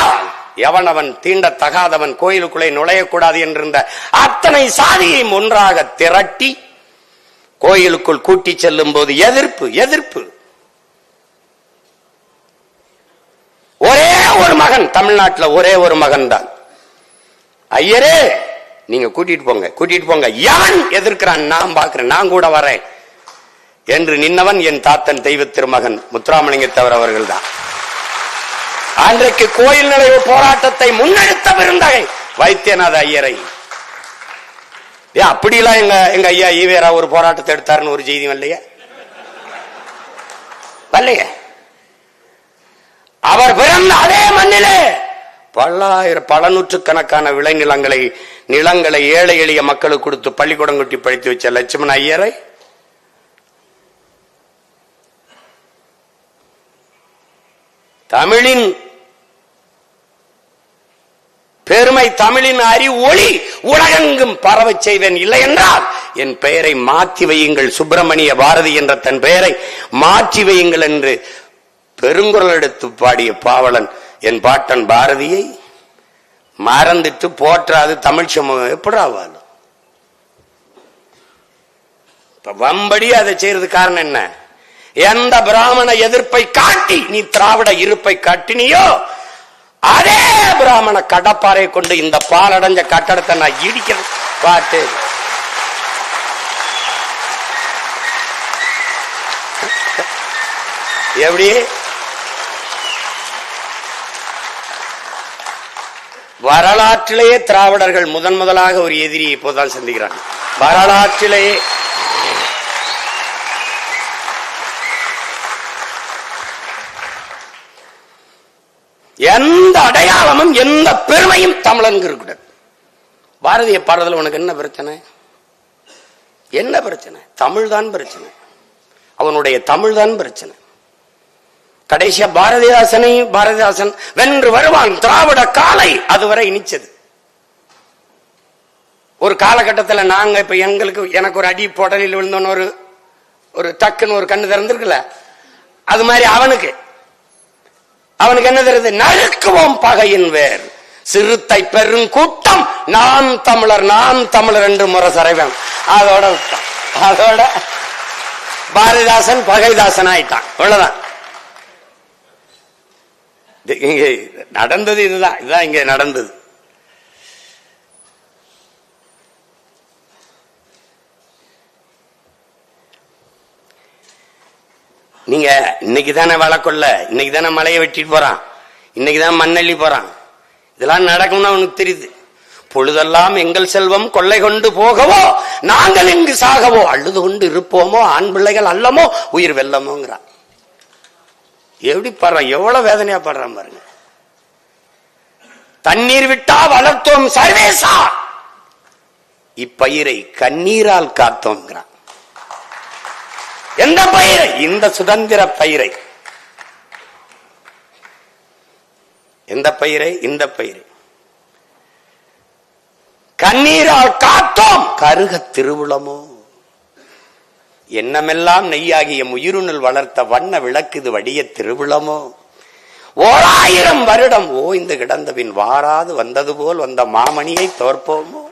எவனவன் தீண்டத்தகாதவன் கோயிலுக்குள்ளே நுழையக்கூடாது என்றிருந்த அத்தனை சாதியையும் ஒன்றாக திரட்டி கோயிலுக்குள் கூட்டி செல்லும் போது எதிர்ப்பு எதிர்ப்பு. ஒரே ஒரு மகன், தமிழ்நாட்டில் ஒரே ஒரு மகன் தான். ஐயரே நீங்க கூட்டிட்டு போங்க, எவன் எதிர்க்கிறான் நான் பாக்குறேன், நான் கூட வரேன் என்று நின்னவன் என் தாத்தன் தெய்வ திருமகன் முத்துராமலிங்க தேவர் அவர்கள் தான். அன்றைக்கு கோயில் நுழைவு போராட்டத்தை முன்னெடுத்த பெருந்தகை வைத்தியநாத ஐயரை. அப்படிலாம் எங்க ஐயா ஈவேரா ஒரு போராட்டத்தை எடுத்தாருன்னு ஒரு செய்தி வரலையே. அவர் பிறந்த அதே மண்ணிலே பல நூற்றுக்கணக்கான நிலங்களை ஏழை எளிய மக்களுக்கு கொடுத்து பள்ளிக்கூடம் கட்டி படித்து வச்ச லட்சுமண ஐயரை தமிழின் பெருமை, தமிழின் ஒளி உலகெங்கும் பரவச் செய்வேன், இல்லை என்றால் என் பெயரை மாற்றி வையுங்கள், சுப்பிரமணிய பாரதி என்ற தன் பெயரை மாற்றி வையுங்கள் என்று பெருங்குரல் எடுத்து பாடிய பாவலன் என் பாட்டன் பாரதியை மறந்துட்டு போற்றாது தமிழ் சமூகம் எப்படி ஆவாலும் வம்படி அதை செய்யறது காரணம் என்ன? எந்த பிராமண எதிர்ப்பை காட்டி நீ திராவிட இருப்பை காட்டினியோ அதே பிராமண கடப்பாறை கொண்டு இந்த பாலடைஞ்ச கட்டடத்தை நான் இடிக்கிறேன் பாட்டு. எப்படி வரலாற்றிலேயே திராவிடர்கள் முதலாக ஒரு எதிரியை இப்போதான் சந்திக்கிறாங்க. வரலாற்றிலேயே எந்த அடையாளமும் எந்த பெருமையும் தமிழனுக்கு இருக்கக்கூடாது. பாரதிய பாடுறதுல உனக்கு என்ன பிரச்சனை? என்ன பிரச்சனை? தமிழ் தான் பிரச்சனை. அவனுடைய தமிழ் தான் பிரச்சனை. கடைசியா பாரதிதாசன் வென்று வருவான் திராவிட காலை அதுவரை இனிச்சது. ஒரு காலகட்டத்தில் நாங்க இப்ப எனக்கு ஒரு அடி பொடலில் விழுந்தோன்னு ஒரு டக்குன்னு ஒரு கண்ணு திறந்திருக்குல்ல, அது மாதிரி அவனுக்கு என்ன தெரியுது? நறுக்குவோம் பகையின் வேர் சிறுத்தை பெருங்கூட்டம் நான் தமிழர் என்று முரசறைவன். அதோட பாரதிதாசன் பகைதாசன் ஆயிட்டான். அவ்வளவுதான் இங்க நடந்தது. இதுதான் இங்க நடந்தது. நீங்க இன்னைக்குதானே வழக்கொள்ள, இன்னைக்குதானே மலையை வெட்டிட்டு போறான், இன்னைக்குதான் மண்ணள்ளி போறான். இதெல்லாம் நடக்கும்னு அவனுக்கு தெரியுது. பொழுதெல்லாம் எங்கள் செல்வம் கொள்ளை கொண்டு போகவோ நாங்கள் இங்கு சாகவோ அழுது கொண்டு இருப்போமோ ஆண் பிள்ளைகள் அல்லமோ உயிர் வெல்லமோங்கிறான். எப்படி பாடுறான், எவ்வளவு வேதனையா பாடுறான் பாருங்க. தண்ணீர் விட்டா வளர்த்தோம் சர்வேசா, இப்பயிரை கண்ணீரால் காத்தோங்கிறான். எந்த பயிரை? இந்த சுதந்திர பயிரை. எந்த பயிரை? இந்த பயிரை கண்ணீரால் காத்தோம் கருக திருவுளமோ. எண்ணமெல்லாம் நெய்யாகிய உயிருணில் வளர்த்த வண்ண விளக்குது வடிய திருவுளமோ. 1000 வருடம் ஓய்ந்து கிடந்தபின் வாராது வந்தது போல் வந்த மாமணியை தோற்போமோ.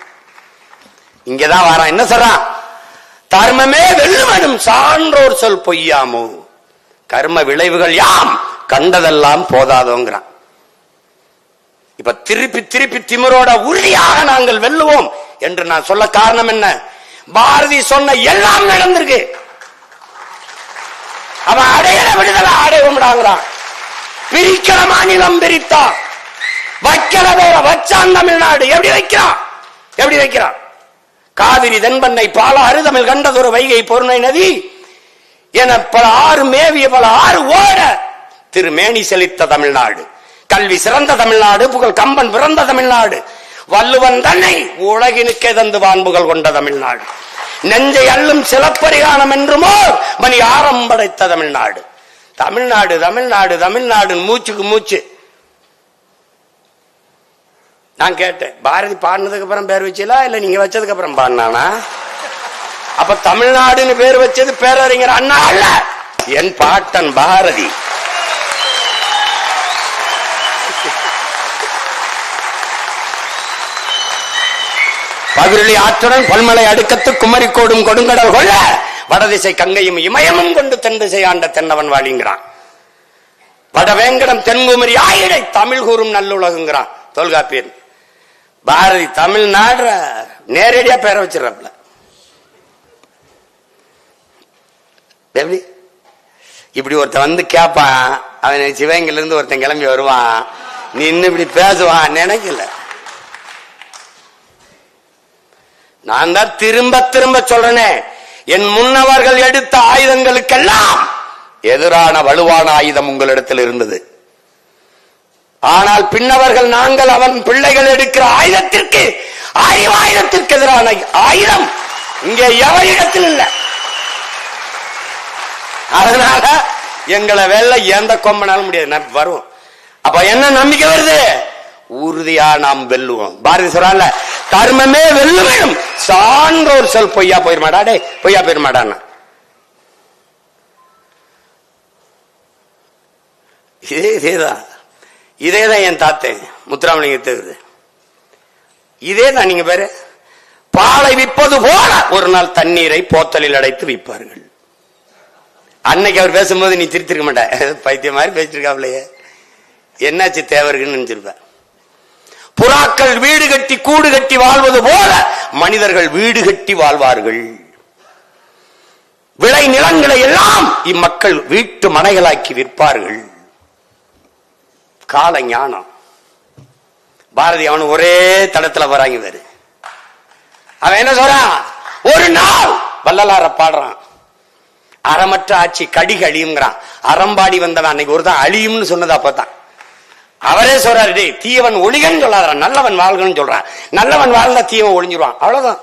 இங்கதான் வாரான். என்ன சொல்றான்? தர்மமே வெல்லுவனும் சான்றோர் சொல் பொய்யாமோ, கர்ம விளைவுகள் யாம் கண்டதெல்லாம் போதாதோங்கிறான். இப்ப திருப்பி திமிரோட உறுதியாக நாங்கள் வெல்லுவோம் என்று நான் சொல்ல காரணம் என்ன? பாரதி சொன்ன எல்லாம் நடந்திருக்கு. அவன் அடையிற விடுதலை அடைவோம்டாங்கிறான். பிரிக்கிற மாநிலம் பிரித்தா, வைக்கிற வேற வச்சான் தமிழ்நாடு. எப்படி வைக்கிறான்? காவிரி தென்பண்ணை பாலாறு தமிழ் கண்டதொரு வைகை பொருணை நதி என பல ஆறு மேவிய பல ஆறு ஓட திருமேனி செழித்த தமிழ்நாடு, கல்வி சிறந்த தமிழ்நாடு, புகழ் கம்பன் பிறந்த தமிழ்நாடு, வள்ளுவன் தன்னை உலகினுக்கே தந்து வான்புகள் கொண்ட தமிழ்நாடு, நெஞ்சை அள்ளும் சிலப்பரிகானம் என்றுமோ மணி ஆரம் படைத்த தமிழ்நாடு. தமிழ்நாடு தமிழ்நாடு தமிழ்நாடு மூச்சுக்கு மூச்சு. நான் கேட்டேன், பாரதி பாடினதுக்கு அப்புறம் பேர் வச்சீங்களா இல்ல நீங்க வச்சதுக்கு அப்புறம் பாடினானா? அப்ப தமிழ்நாடுன்னு பேர் வச்சது பேரறிஞர் அண்ணா அல்ல, என் பாட்டன் பாரதி. பகிரொலி ஆற்றுடன் பல்மலை அடுக்கத்து குமரிக்கோடும் கொடுங்கடல் கொள்ள வடதிசை கங்கையும் இமயமும் கொண்டு தென் திசை ஆண்ட தென்னவன் வாழிங்கிறான். வடவேங்கடம் தென்குமரி ஆயிடை தமிழ் கூறும் நல்லுலகுங்கிறான் தொல்காப்பியன். பாரதி தமிழ்நாடு நேரடியா பேர வச்சிடறப்பல. எப்படி இப்படி ஒருத்தன் வந்து கேட்பான், அவன் சிவகங்கையில இருந்து ஒருத்தன் கிளம்பி வருவான், நீ இன்னும் இப்படி பேசுவான் நினைக்கல. நான் தான் திரும்ப திரும்ப சொல்றேனே, என் முன்னவர்கள் எடுத்த ஆயுதங்களுக்கெல்லாம் எதிரான வலுவான ஆயுதம் உங்களிடத்தில் இருந்தது. ஆனால் பின்னவர்கள் நாங்கள் அவன் பிள்ளைகள் எடுக்கிற ஆயுதத்திற்கு ஆயுதத்திற்கு எதிரான ஆயுதம் இங்கே எவரிடத்தில் இல்லை. அதனால எங்களை வெல்ல எந்த கொம்பனாலும் முடியாது, வரும். அப்ப என்ன நம்பிக்கை வருது? உறுதியா நாம் வெல்லுவோம். பாரதி சொல்றாங்க, கர்மமே வெல்லும், சான்றோர் சொல் பொய்யா போயிருமாடா. டே பொய்யா போயிருமாடான்னா இதேதான் என் தாத்தன் முத்துராமலிங்க. இதேதான் நீங்க பேரு பாலை விற்பது போல ஒரு நாள் தண்ணீரை போத்தலில் அடைத்து விற்பார்கள். அன்னைக்கு அவர் பேசும்போது நீ திருத்திருக்க மாட்ட, பைத்திய மாதிரி பேசிருக்காப்லையே, என்னாச்சு தேவர்கள்னு நினைச்சிருப்ப. புறாக்கள் வீடு கட்டி கூடு கட்டி வாழ்வது போல மனிதர்கள் வீடு கட்டி வாழ்வார்கள். விளை நிலங்களை எல்லாம் இம்மக்கள் வீட்டு மனைகளாக்கி விற்பார்கள். கால ஞானம். பாரதி அவனு ஒரே தடத்துல வராங்க வேறு. அவன் என்ன சொல்றான்? ஒரு நாள் வள்ளலார பாடுறான், அறமற்ற ஆட்சி கடிக அழியுங்கிறான். அறம்பாடி வந்தவன் அன்னைக்கு ஒருதான் அழியும்னு சொன்னது அப்பதான். அவரே சொல்றாரு, டே தீயவன் ஒளிகன்னு சொல்லாதான், நல்லவன் வாழ்கன்னு சொல்றான். நல்லவன் வாழ்ந்தா தீயவன் ஒளிஞ்சிருவான், அவ்வளவுதான்.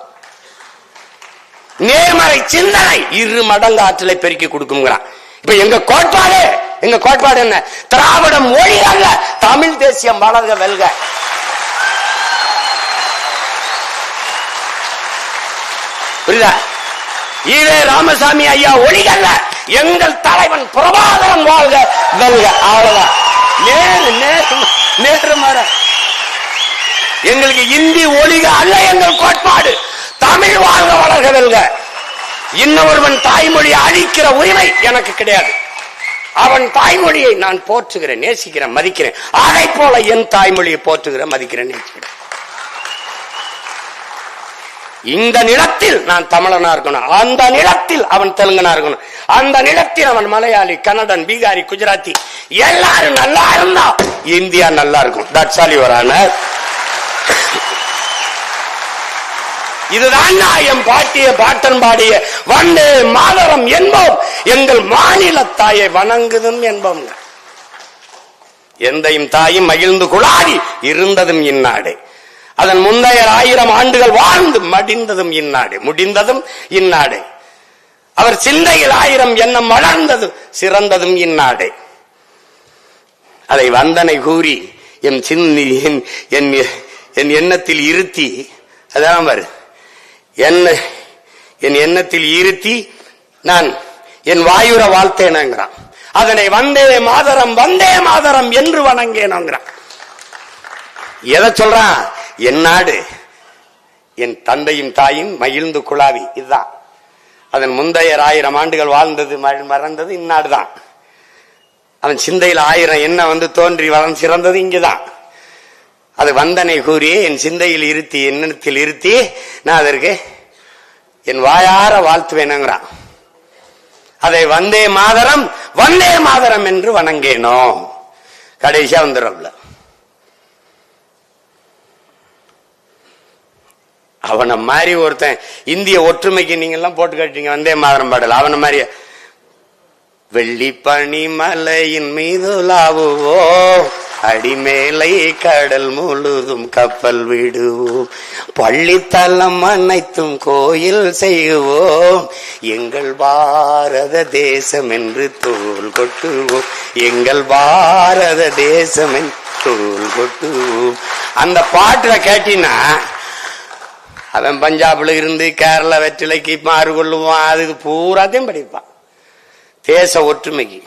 நேர்மறை சிந்தனை 2 மடங்கு ஆற்றலை பெருக்கி கொடுக்குங்கிறான். இப்ப எங்க கோட்பாடு என்ன? திராவிடம் மொழி அல்ல, தமிழ் தேசியம் வளர்க வெல்க. புரியுதா? ஈவே ராமசாமி ஐயா ஒளிகல்ல, எங்கள் தலைவன் பிரபாகரன் வாழ்க வெல்க, அவ்வளவுதான். நேர்மறை. எங்களுக்கு இந்தி ஒளிக அல்ல எங்கள் கோட்பாடு, தமிழ் வாழ்க வளர்க வெல்க. இன்னொருவன் தாய்மொழியை அழிக்கிற உரிமை எனக்கு கிடையாது. அவன் தாய்மொழியை நான் போற்றுகிறேன், நேசிக்கிறேன், மதிக்கிறேன். அதை போல என் தாய்மொழியை போற்றுகிறேன், மதிக்கிறேன், நேசிக்கிறேன். இந்த நிலத்தில் நான் தமிழனா இருக்கணும், அந்த நிலத்தில் அவன் தெலுங்கனா இருக்கணும், அந்த நிலத்தில் அவன் மலையாளி, கன்னடன், பீகாரி, குஜராத்தி, எல்லாரும் நல்லா இருந்தா இந்தியா நல்லா இருக்கும். That's all your honour. இதுதான் என் பாட்டிய பாட்டன் பாடிய வந்தே மாதரம் என்போம், எங்கள் மாநில தாயை வணங்குதும் என்போம். எந்தையும் தாயும் மகிழ்ந்து குழாடி இருந்ததும் இந்நாடு, அதன் முந்தைய 1000 ஆண்டுகள் வாழ்ந்து மடிந்ததும் இந்நாடு, முடிந்ததும் இந்நாடு. அவர் சிந்தையில் 1000 எண்ணம் வளர்ந்தது சிறந்ததும் இந்நாடு. அதை வந்தனை கூறி என் எண்ணத்தில் இருத்தி, அதான் பாரு, என் எண்ணத்தில் இருத்தி நான் என் வாயுர வாழ்த்தேனங்கிறான். அதனை வந்தே மாதரம் என்று வணங்கேனோங்கிறான். எதை சொல்றான்? என் நாடு, என் தந்தையும் தாயும் மகிழ்ந்து குழாவி, இதுதான். அதன் முந்தைய 1000 ஆண்டுகள் வாழ்ந்தது மறந்தது இந்நாடுதான். அவன் சிந்தையில் 1000 எண்ணம் வந்து தோன்றி வளர்ந்து சிறந்தது இங்குதான். அது வந்தனை கூறி என் சிந்தையில் இருத்தி, எண்ணத்தில் இருத்தி நான் அதற்கு என் வாயார வாழ்த்துவேனுங்கிறான். அதை வந்தே மாதரம் என்று வணங்கேனோ. கடைசியா வந்துடும்ல, அவனை மாதிரி ஒருத்தன் இந்திய ஒற்றுமைக்கு நீங்க எல்லாம் போட்டு காட்டீங்க வந்தே மாதரம் பாடல. அவனை மாதிரி வெள்ளி பனி மலையின் மீது லாவுவோ, அடிமேலை கடல் முழுதும் கப்பல் விடுவோம், பள்ளித்தலம் அனைத்தும் கோயில் செய்வோம், எங்கள் பாரத தேசம் என்று தோல் கொட்டுவோம், எங்கள் பாரத தேசம் என்று தோல் கொட்டுவோம். அந்த பாட்டுல கேட்டீங்கன்னா அவன் பஞ்சாப்ல இருந்து கேரளா வெற்றிலைக்கு மாறு கொள்ளுவான், அதுக்கு பூராத்தையும் படிப்பான். தேச ஒற்றுமைக்கு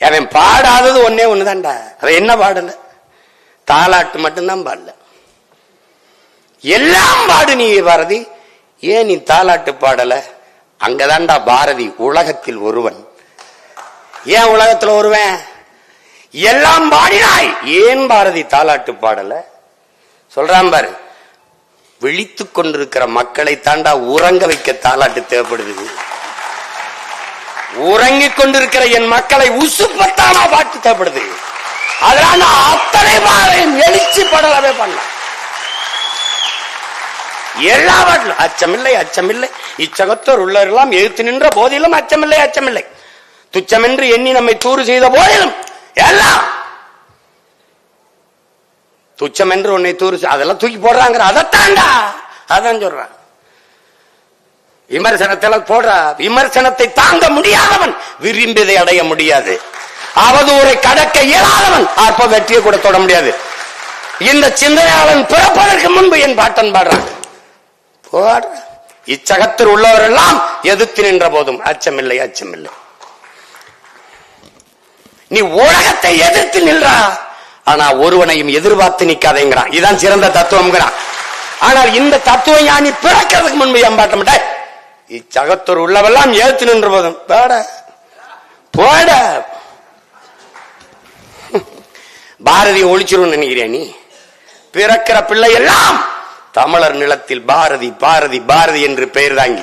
அவன் பாடாதது ஒன்னே ஒண்ணுதான்டா. அவன் என்ன பாடல? தாலாட்டு மட்டும்தான் பாடல, எல்லாம் பாடு. நீ பாரதி, ஏன் நீ தாலாட்டு பாடல? அங்கதான்டா பாரதி உலகத்தில் ஒருவன். ஏன் உலகத்தில் ஒருவன்? எல்லாம் பாடினாய், ஏன் பாரதி தாலாட்டு பாடல? சொல்றான் பாரு, விழித்துக் கொண்டிருக்கிற மக்களை தாண்டா உறங்க வைக்க தாலாட்டு தேவைப்படுது. உறங்கிக் கொண்டிருக்கிற என் மக்களை உசுப்பத்தானா பாட்டு தேவைப்படுது. அதனால அத்தனை பாரையும் எழுச்சி படலவே பண்ண எல்லா பாட்டிலும் அச்சமில்லை அச்சமில்லை இச்சகத்தோர் உள்ளவரெல்லாம் எழுத்து நின்ற போதிலும் அச்சமில்லை அச்சமில்லை துச்சமென்று எண்ணி நம்மை தூறு செய்த போதிலும் எல்லாம் துச்சம் என்று உன்னை தூறு அதெல்லாம் தூக்கி போடுறாங்க. அதைத்தாண்டா அதான் சொல்றான். விமர்சனத்தை போடுற விமர்சனத்தை தாங்க முடியாதவன் விரும்பியதை அடைய முடியாது. அவதூரை கடக்க இயலாதவன் அற்ப வெற்றியை கூட தொட முடியாது. இந்த சிந்தனையாளன் பிறப்பதற்கு முன்பு என் பாட்டன் பாடுறான். இச்சகத்தில் உள்ளவரெல்லாம் எதிர்த்து நின்ற போதும் அச்சமில்லை அச்சமில்லை. நீ உலகத்தை எதிர்த்து நின்றா, ஆனா ஒருவனையும் எதிர்பார்த்து நிக்காதேங்கிறான். இதுதான் சிறந்த தத்துவம். ஆனால் இந்த தத்துவம் ஞானி பிறக்கிறதுக்கு முன்பு என் பாட்ட மாட்டேன். இச்சகத்தோர் உள்ளவெல்லாம் எழுத்து நின்ற போதும் போட பாரதியை ஒழிச்சிரும் நினைக்கிறியா நீ? பிறக்கிற பிள்ளை எல்லாம் தமிழர் நிலத்தில் பாரதி பாரதி பாரதி என்று பெயர் தாங்கி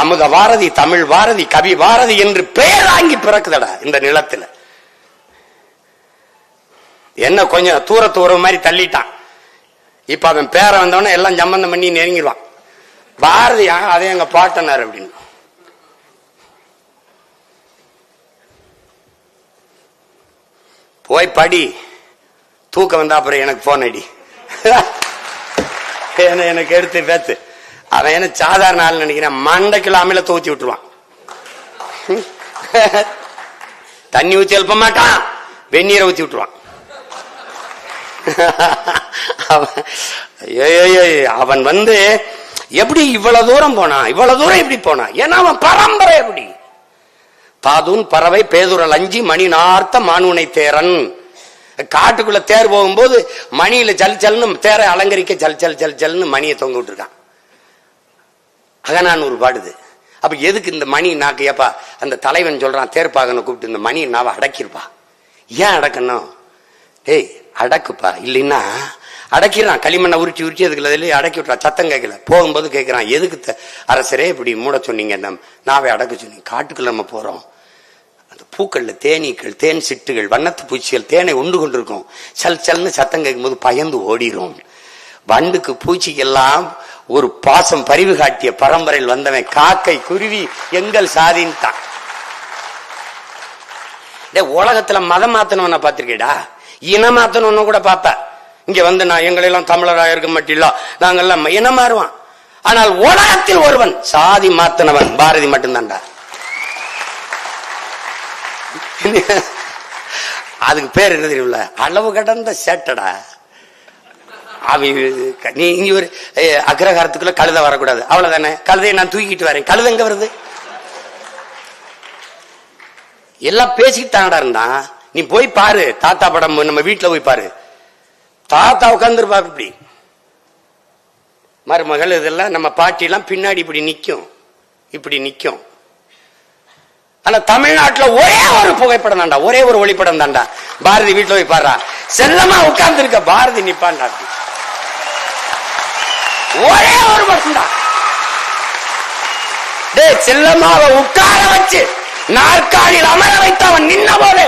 அமுத பாரதி தமிழ் பாரதி கவி பாரதி என்று பெயர் தாங்கி பிறக்குதடா இந்த நிலத்துல. என்ன கொஞ்சம் தூரத்து ஒரு மாதிரி தள்ளிட்டான். இப்ப அவன் பேர வந்தவன எல்லாம் சம்பந்தம் பண்ணி நெருங்கிடுவான். பாரதியா அதே எங்க பாட்டனார் அப்படின்னு. போய் படி, தூக்கம் வந்தா அப்புறம் எனக்கு போன் அடி, எனக்கு எடுத்து பேத்து. அவன் என்ன சாதாரண ஆள் நினைக்கிறேன், மண்டைக்குள்ள அமிலத்தை ஊத்தி விட்டுருவான். தண்ணி ஊத்தி எழுப்ப மாட்டான், வெந்நீரை ஊத்தி விட்டுருவான். அவன் வந்து எப்படி இவ்வளவு தூரம் போனா, இவ்வளவு தூரம் எப்படி போனா? ஏன்னா அவன் பரம்பரை எப்படி தாதூன் பறவை பேதுரல் அஞ்சி மணி நார்த்த மானுனை தேரன். காட்டுக்குள்ள தேர் போகும்போது மணியில ஜல் ஜல்னு தேரை அலங்கரிக்க ஜல் ஜல் ஜல் ஜல்னு மணியை தொங்க விட்டுருக்கான். அகனான் ஒரு பாடுது. அப்ப எதுக்கு இந்த மணி நாக்கு? ஏப்பா அந்த தலைவன் சொல்றான், தேர்ப்பாகனை கூப்பிட்டு இந்த மணி நாவை அடக்கிருப்பா. ஏன் அடக்கணும்? ஏய் அடக்குப்பா, இல்லைன்னா அடக்கிறான். களிமண்ணை உருட்டி உருட்டி அதுக்குள்ள அடக்கி விட்டுறான். சத்தம் கேட்கல. போகும்போது கேட்கிறான், எதுக்கு அரசரே இப்படி மூட சொன்னீங்க, நாவை அடக்க சொன்னீங்க? காட்டுக்குள்ள நம்ம போறோம், அந்த பூக்கள்ல தேனீக்கள் தேன் சிட்டுகள் வண்ணத்து பூச்சிகள் தேனை உண்டு கொண்டிருக்கும். சல் சல்னு சத்தம் கேட்கும் போது பயந்து ஓடிரும். வண்டுக்கு பூச்சிக்கெல்லாம் ஒரு பாசம் பரிவு காட்டிய பரம்பரையில் வந்தவன் காக்கை குருவி எங்கள் சாதின்ட்டான். உலகத்துல மதம் மாத்தனவன பாத்திருக்கேடா, இனம் மாத்தணும் கூட பாப்ப. இங்க வந்து நான் எங்களெல்லாம் தமிழராக இருக்க மாட்டில்ல, நாங்கெல்லாம் இனம் மாறுவான். ஆனால் உலகத்தில் ஒருவன் சாதி மாத்தனவன் பாரதி மட்டும்தான்டா. அதுக்கு பேர் என்ன தெரியும்ல, அளவு கடந்த சேட்டடா. நீ இங்க ஒரு அக்ரஹாரத்துக்குள்ள கழுத வரக்கூடாது, அவ்வளவுதானே. கழுதையை நான் தூக்கிட்டு வரேன், கழுத எங்க வருது? எல்லாம் பேசிக்கிட்டு தானடா இருந்தான். நீ போய் பாரு, தாத்தா படம் நம்ம வீட்டுல போய் பாரு, தாத்தா உட்கார்ந்துருப்பா இப்படி, மருமகள் இதெல்லாம் நம்ம பாட்டி எல்லாம் பின்னாடி இப்படி நிக்கும், இப்படி நிக்கும். ஆனா தமிழ்நாட்டுல ஒரே ஒரு புகைப்படம் தாண்டா, ஒரே ஒரு ஒளிப்படம் தாண்டா. பாரதி வீட்டுல போய் பாரு, செல்லமா உட்கார்ந்து இருக்க பாரதி நிப்பான், ஒரே ஒரு படம் தான். செல்லமாவை உட்கார வச்சு நாற்காலியில் அமர வைத்து அவன் நின்ன போது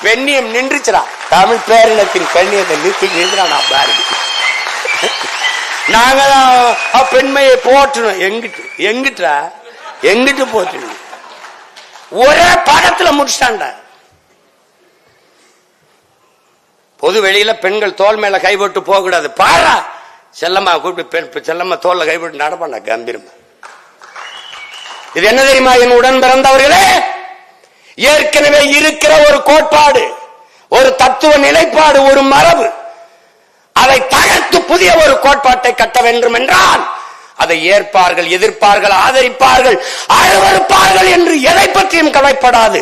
பெண்ணியம் நின்றுச்சுடா. தமிழ் பேரினத்தின் பெண்ணியத்தை நிறுத்தி நின்றானா பாரதி. நாங்கதான் பெண்மையை போற்றணும். எங்கிட்டு எங்கிட்டா எங்கிட்டு போற்றணும்? ஒரே படத்துல முடிச்சிட்டான்டா. பொது வெளியில பெண்கள் தோல் மேல கைப்பட்டு போக கூடாது. பாரா செல்லம்மா கூப்பிட்டு செல்லம்மா தோல்ல கைப்பட்டு நடப்பாண்டா கம்பீரமா. இது என்ன தெரியுமா என் உடன் பிறந்தவர்களே? ஏற்கனவே இருக்கிற ஒரு கோட்பாடு, ஒரு தத்துவ நிலைப்பாடு, ஒரு மரபு. அதை தகர்த்து புதிய ஒரு கோட்பாட்டை கட்ட வேண்டும் என்றால் அதை ஏற்பார்கள், எதிர்ப்பார்கள், ஆதரிப்பார்கள், அருவருப்பார்கள் என்று எதை பற்றியும் கவலைப்படாது.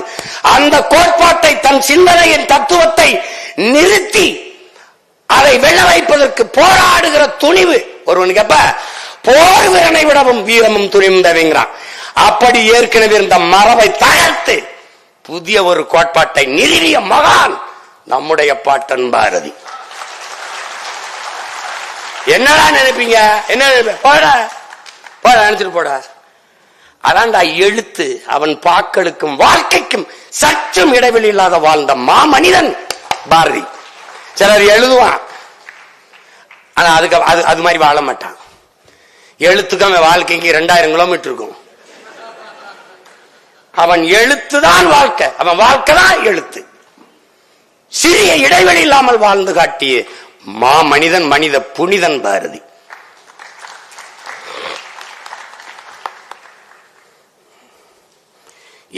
அந்த கோட்பாட்டை, தன் சிந்தனையின் தத்துவத்தை நிறுத்தி அதை வெல்ல வைப்பதற்கு போராடுகிற துணிவு ஒருவனுக்கு எப்ப போர் வீரனை விடவும் வீரமும் துணிவும் தேவைங்கிறான். அப்படி ஏற்கனவே இருந்த மரபை தகர்த்து புதிய ஒரு கோட்பாட்டை நிறுவிய மகான் நம்முடைய பாட்டன் பாரதி. என்னடா நினைப்பீங்க? என்ன போட போட நினைச்சிட்டு போட. அதான்டா எழுத்து. அவன் பாக்களுக்கும் வாழ்க்கைக்கும் சற்றும் இடைவெளி இல்லாத வாழ்ந்த மாமனிதன் பாரதி. சிலர் எழுதுவான், ஆனா அதுக்கு அது மாதிரி வாழ மாட்டான். எழுத்துக்கு அவன் வாழ்க்கைக்கு 2000 கிலோமீட்டர் இருக்கும். அவன் எழுத்துதான் வாழ்க்கை, அவன் வாழ்க்கை தான் எழுத்து. சிறிய இடைவெளி இல்லாமல் வாழ்ந்து காட்டிய மாமனிதன், மனித புனிதன் பாரதி.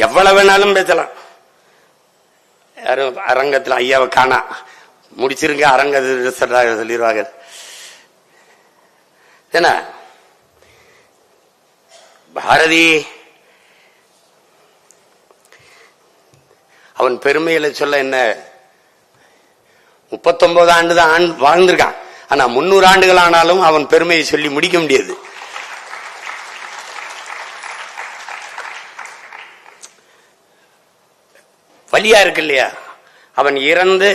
எவ்வளவு வேணாலும் பேசலாம். யாரும் அரங்கத்தில் ஐயாவை காணா, முடிச்சிருங்க அரங்க சொல்லிடுவாங்க. என்ன பாரதி அவன் பெருமையில சொல்ல என்ன, 39 ஆண்டு தான் வாழ்ந்திருக்கான். ஆனா 300 ஆண்டுகள் ஆனாலும் அவன் பெருமையை சொல்லி முடிக்க முடியாது. வலியா இருக்கு இல்லையா? அவன் இறந்து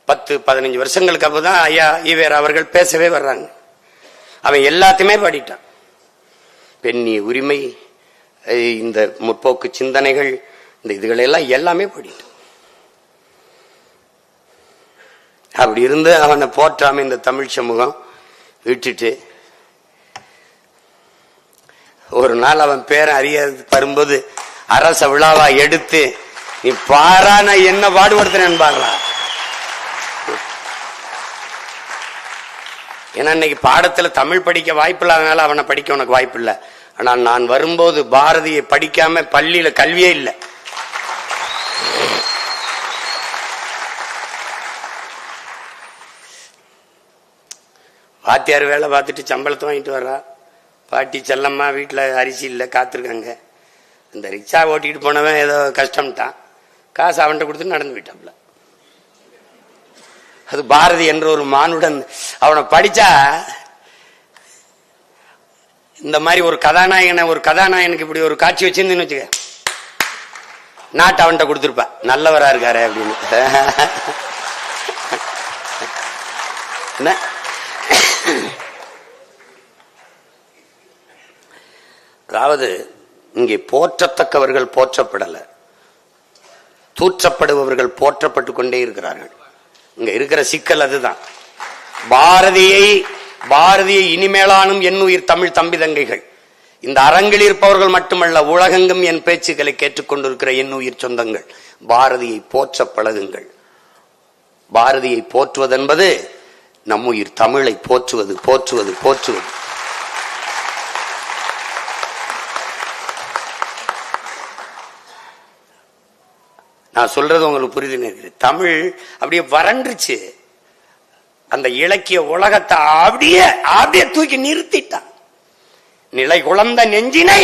10-15 வருஷங்களுக்கு அப்பதான் ஐயா ஈவேரா அவர்கள் பேசவே வர்றாங்க. அவன் எல்லாத்தையுமே பாடிட்டான். பெண்ணிய உரிமை, இந்த முற்போக்கு சிந்தனைகள், இந்த இதுகளெல்லாம் எல்லாமே பாடிட்டான். அப்படி இருந்து அவனை போற்றாம இந்த தமிழ் சமூகம் விட்டுட்டு, ஒரு நாள் அவன் பேரை அறிய வரும்போது அரச விழாவா எடுத்து, நீ பாரா நான் என்ன பாடுபடுத்துறேன்னு பாக்கலாம். ஏன்னா இன்னைக்கு பாடத்துல தமிழ் படிக்க வாய்ப்பு இல்லாதனால அவனை படிக்க உனக்கு வாய்ப்பு இல்லை. ஆனா நான் வரும்போது பாரதியை படிக்காம பள்ளியில கல்வியே இல்லை. வாத்தியார் வேலை பார்த்துட்டு சம்பளத்தை வாங்கிட்டு வர்றா. பாட்டி செல்லம்மா வீட்டில் அரிசி இல்லை காத்திருக்காங்க. இந்த ரிக்ஷா ஓட்டிட்டு போனவன் ஏதோ கஷ்டம்ட்டான், காசு அவன்கிட்ட கொடுத்து நடந்து போயிட்டாப்ல. அது பாரதி என்ற ஒரு மானுடன். அவனை படிச்சா இந்த மாதிரி ஒரு கதாநாயகனுக்கு இப்படி ஒரு காட்சி வச்சிருந்துன்னு வச்சுக்க, நாட்டை அவன்கிட்ட கொடுத்துருப்பா, நல்லவரா இருக்காரு அப்படின்னு. என்ன அதாவது இங்கே போற்றத்தக்கவர்கள் போற்றப்படல, தூற்றப்படுபவர்கள் போற்றப்பட்டு கொண்டே இருக்கிறார்கள். இங்க இருக்கிற சிக்கல் அதுதான். பாரதியை இனிமேலானும் என் உயிர் தமிழ் தம்பி தங்கைகள், இந்த அரங்கில் இருப்பவர்கள் மட்டுமல்ல, உலகெங்கும் என் பேச்சுக்களை கேட்டுக்கொண்டிருக்கிற என் உயிர் சொந்தங்கள், பாரதியை போற்ற பழகுங்கள். பாரதியை போற்றுவது என்பது நம் உயிர் தமிழை போற்றுவது போற்றுவது போற்றுவது. நான் சொல்றது உங்களுக்கு புரியுது. தமிழ் அப்படியே வறண்டுச்சு. அந்த இலக்கிய உலகத்தை அப்படியே தூக்கி நிறுத்திட்டான். நிலை குழந்த நெஞ்சினை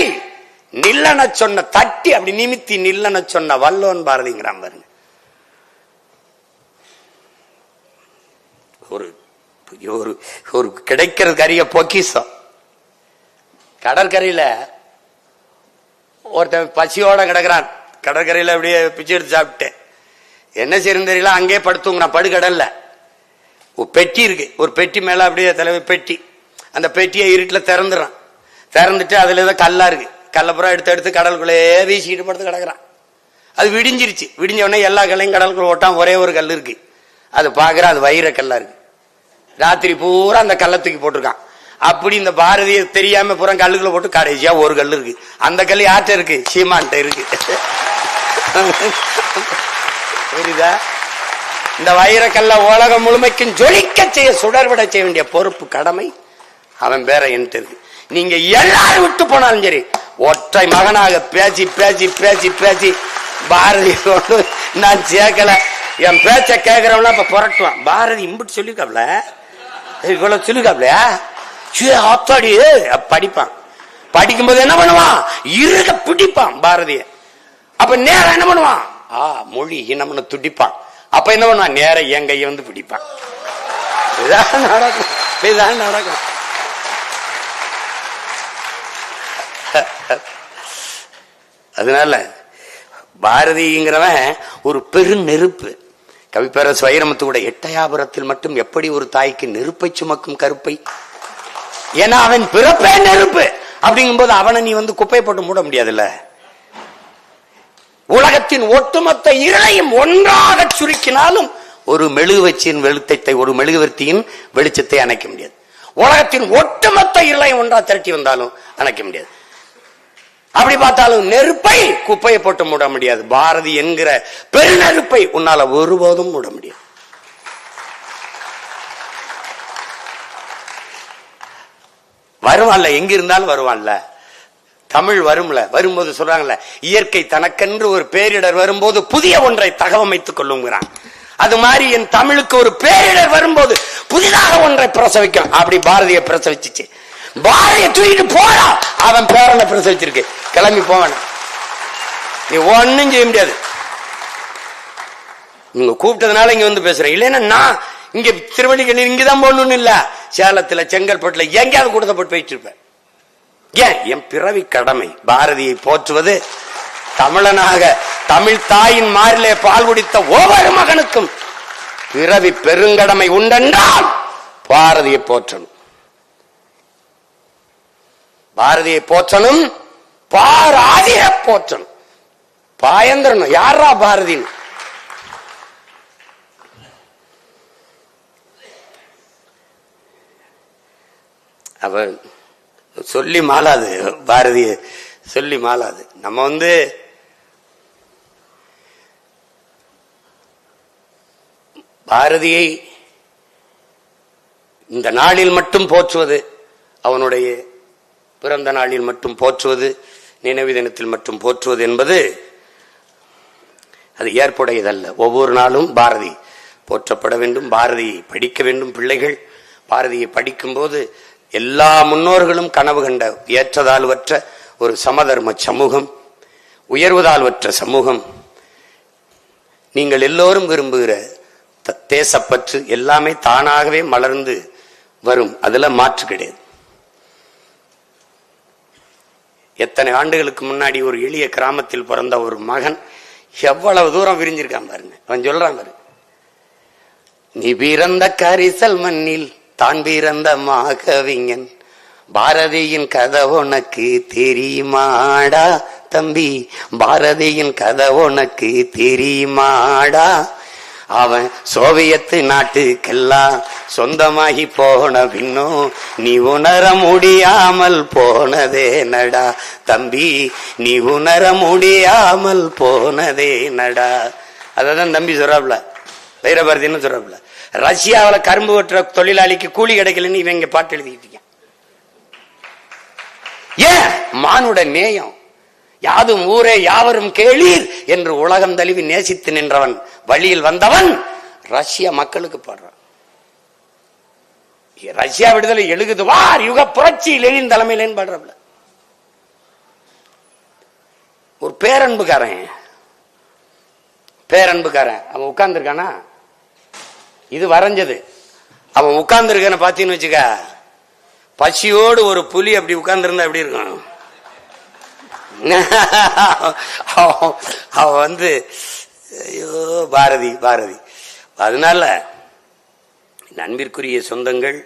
நில்லன சொன்ன தட்டி அப்படி நிமித்தி நில்லன சொன்ன வல்லோன் பாரதிங்கிறான் பாருங்க. ஒரு கிடைக்கிறது அரிய பொக்கிஷம். கடற்கரையில ஒருத்தன் பசியோட கிடக்குறான். கடற்கரையில அப்படியே பிச்சை எடுத்து சாப்பிட்டு என்ன செய்யறது தெரியல, அங்கே படுத்துங்கிறான். படுகடல்ல ஒரு பெட்டி இருக்கு, ஒரு பெட்டி மேல அப்படியே தலைவர் பெட்டி, அந்த பெட்டியை இருட்டில் திறந்துடுறான். திறந்துட்டு அதுல ஏதோ கல்லா இருக்கு, கல்லப்புறம் எடுத்து கடலுக்குள்ளேயே வீசிக்கிட்டு படுத்து கிடக்குறான். அது விடிஞ்சிருச்சு. விடிஞ்ச உடனே எல்லா கல்லையும் கடலுக்குள்ள ஓட்டான். ஒரே ஒரு கல் இருக்கு, அது பாக்குறான், அது வைர கல்லா இருக்கு. ராத்திரி பூரா அந்த கல்லை தூக்கி போட்டிருக்கான். அப்படி இந்த பாரதிய தெரியாம பூரா கல்லுக்குள்ள போட்டு கடைசியா ஒரு கல் இருக்கு. அந்த கல் யார்ட்ட இருக்கு? சீமான்ட்ட இருக்கு. புரியுதா? இந்த வைரக்கல்ல உலகம் முழுமைக்கும் ஜொலிக்க செய்ய, சுடர்விட செய்ய வேண்டிய பொறுப்பு கடமை அவன் பேர என்கிட்ட இருக்கு. நீங்க எல்லாரும் விட்டு போனாலும் சரி, ஒற்றை மகனாக பேசி பேசி பேசி பேசி பாரதி நான் சேர்க்கல, என் பேச்ச கேட்கிறவனா இப்ப புரட்டுவான். பாரதி இம்பிட்டு சொல்லிருக்காப்ல, இவ்வளவு சொல்லிருக்காப்லையா, ஆத்தாடி படிப்பான். படிக்கும்போது என்ன பண்ணுவான்? இருக்க பிடிப்பான் பாரதிய. அப்ப நேரம் என்ன பண்ணுவான்? மொழி இனம்னு துடிப்பான். அப்ப என்ன பண்ணுவான்? நேரம் என் கையை வந்து பிடிப்பான். இதான் நடக்கும், இதான் நடக்கும். அதனால பாரதிங்கிறவன் ஒரு பெரு நெருப்பு. கவிப்பேரரசு வைரமுத்துவோட எட்டயாபுரத்தில் மட்டும் எப்படி ஒரு தாய்க்கு நெருப்பை சுமக்கும் கருப்பை. ஏன்னா அவன் பிறப்பே நெருப்பு. அப்படிங்கும் போது அவனை நீ குப்பையை போட்டு மூட முடியாதுல்ல. உலகத்தின் ஒட்டுமொத்த இருளையும் ஒன்றாக சுருக்கினாலும் ஒரு மெழுகுவர்த்தியின் வெளிச்சத்தை, ஒரு மெழுகுவர்த்தியின் வெளிச்சத்தை அணைக்க முடியாது. உலகத்தின் ஒட்டுமொத்த இருளையும் ஒன்றா திரட்டி வந்தாலும் அணைக்க முடியாது. அப்படி பார்த்தாலும் நெருப்பை குப்பையை போட்டு மூட முடியாது. பாரதி என்கிற பெருநெருப்பை உன்னால ஒருபோதும் மூட முடியாது. வருவான்ல, எங்க இருந்தாலும் வருவான்ல. தமிழ் வரும்ல, வரும்போது சொல்றாங்கல்ல, இயற்கை தனக்கென்று ஒரு பேரிடர் வரும்போது புதிய ஒன்றை தகவமைத்துக் கொள்ளுங்கிறான். அது மாதிரி என் தமிழுக்கு ஒரு பேரிடர் வரும்போது புதிதாக ஒன்றை பிரசவிக்கும். அப்படி பாரதிய பிரசவிச்சிச்சு. பாரதிய தூக்கிட்டு போடா, அவன் பேரனை பிரசவிச்சிருக்கு, கிளம்பி போவான. நீ ஒன்னும் செய்ய முடியாது. நீங்க கூப்பிட்டதுனால இங்க பேசுறேன். இல்லைன்னா நான் இங்க திருவள்ளிக்கண்ணி இங்கதான் போடணும்னு இல்ல, சேலத்துல செங்கல்பட்டுல எங்கேயாவது கூட்டத்தை போட்டு போயிட்டு இருப்பேன். ஏன்? என் பிறவி கடமை பாரதியை போற்றுவது. தமிழனாக தமிழ் தாயின் மாறிலே பால் குடித்த ஒவ்வொரு மகனுக்கும் பிறவி பெருங்கடமை உண்டென்றால் பாரதியை போற்றணும். பாரதியை போற்றணும், பாராதிய போற்றணும். பாயந்திரனும் யாரா பாரதி? அவ சொல்லி மாளாது, பாரதிய சொல்லி மாளாது. நம்ம பாரதியை இந்த நாளில் மட்டும் போற்றுவது, அவனுடைய பிறந்த நாளில் மட்டும் போற்றுவது, நினைவு தினத்தில் மட்டும் போற்றுவது என்பது அது ஏற்புடையதல்ல. ஒவ்வொரு நாளும் பாரதி போற்றப்பட வேண்டும். பாரதியை படிக்க வேண்டும் பிள்ளைகள். பாரதியை படிக்கும் போது எல்லா முன்னோர்களும் கனவு கண்ட ஏற்றதாழ்வற்ற ஒரு சமதர்ம சமூகம், உயர்வுதாழ்வற்ற சமூகம், நீங்கள் எல்லோரும் விரும்புகிற தேசப்பற்று எல்லாமே தானாகவே மலர்ந்து வரும். அதுல மாற்று கிடையாது. எத்தனை ஆண்டுகளுக்கு முன்னாடி ஒரு எளிய கிராமத்தில் பிறந்த ஒரு மகன் எவ்வளவு தூரம் விரிஞ்சிருக்கான் பாருங்க. அவன் சொல்றான் பாருங்க, நீ பிறந்த கரிசல் மண்ணில் தான் பிறந்த மாகவிஞன், பாரதியின் கதை உனக்கு தெரியுமாடா தம்பி, பாரதியின் கதை உனக்கு தெரியுமாடா, அவன் சோவியத்து நாட்டுக்கெல்லாம் சொந்தமாகி போன பின்னும் நீ உணர முடியாமல் போனதே நடா தம்பி, நீ உணர முடியாமல் போனதே நடா. அதான் தம்பி சொல்றாப்ல, வைரபாரதின்னு சொல்றாப்ல. ரஷ்யாவில் கரும்பு வெட்டுற தொழிலாளிக்கு கூலி கிடைக்கலன்னு இவன் இங்க பாட்டு எழுதிட்டு இருக்கான். ஏன்? மானுட நேயம். யாதும் ஊரே யாவரும் கேளீர் என்று உலகம் தழுவி நேசித்து நின்றவன், வழியில் வந்தவன் ரஷ்யா மக்களுக்கு பாடுறான். ரஷ்யா விடுதலை எழுகுது வார் யுக புரட்சி லெனின் தலைமையிலேன்னு பாடுறப்பல. ஒரு பேரன்புக்காரன் அவன் உட்கார்ந்து இருக்கானா, இது வரைஞ்சது. அவன் உட்கார்ந்து இருக்கான பாத்தீங்கன்னு வச்சுக்க, பசியோடு ஒரு புலி அப்படி உட்கார்ந்து இருந்தா எப்படி இருக்கும்? அவன் ஐயோ பாரதி பாரதி. அதனால அன்பிற்குரிய சொந்தங்கள்,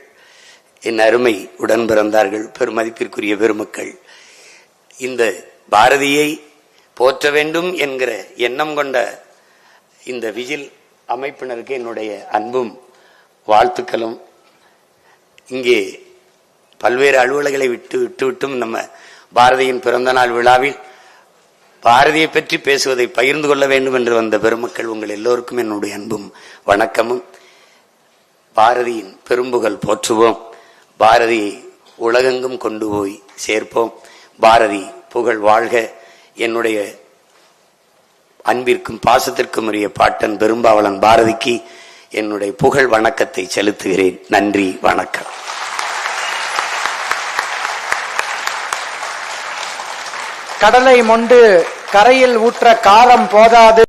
என் அருமை உடன் பிறந்தார்கள், பெருமதிப்பிற்குரிய பெருமக்கள், இந்த பாரதியை போற்ற வேண்டும் என்கிற எண்ணம் கொண்ட இந்த விஜில் அமைப்பினருக்கு என்னுடைய அன்பும் வாழ்த்துக்களும். இங்கே பல்வேறு அலுவலர்களை விட்டும் நம்ம பாரதியின் பிறந்த நாள் விழாவில் பாரதியை பற்றி பேசுவதை பகிர்ந்து கொள்ள வேண்டும் என்று வந்த பெருமக்கள் உங்கள் எல்லோருக்கும் என்னுடைய அன்பும் வணக்கமும். பாரதியின் பெரும்புகழ் போற்றுவோம், பாரதியை உலகெங்கும் கொண்டு போய் சேர்ப்போம். பாரதி புகழ் வாழ்க. என்னுடைய அன்பிற்கும் பாசத்திற்கும் உரிய பாட்டன் பெரும்பாவளன் பாரதிக்கு என்னுடைய புகழ் வணக்கத்தை செலுத்துகிறேன். நன்றி, வணக்கம். கடலை மொண்டு கரையில் ஊற்ற காரம் போதாது.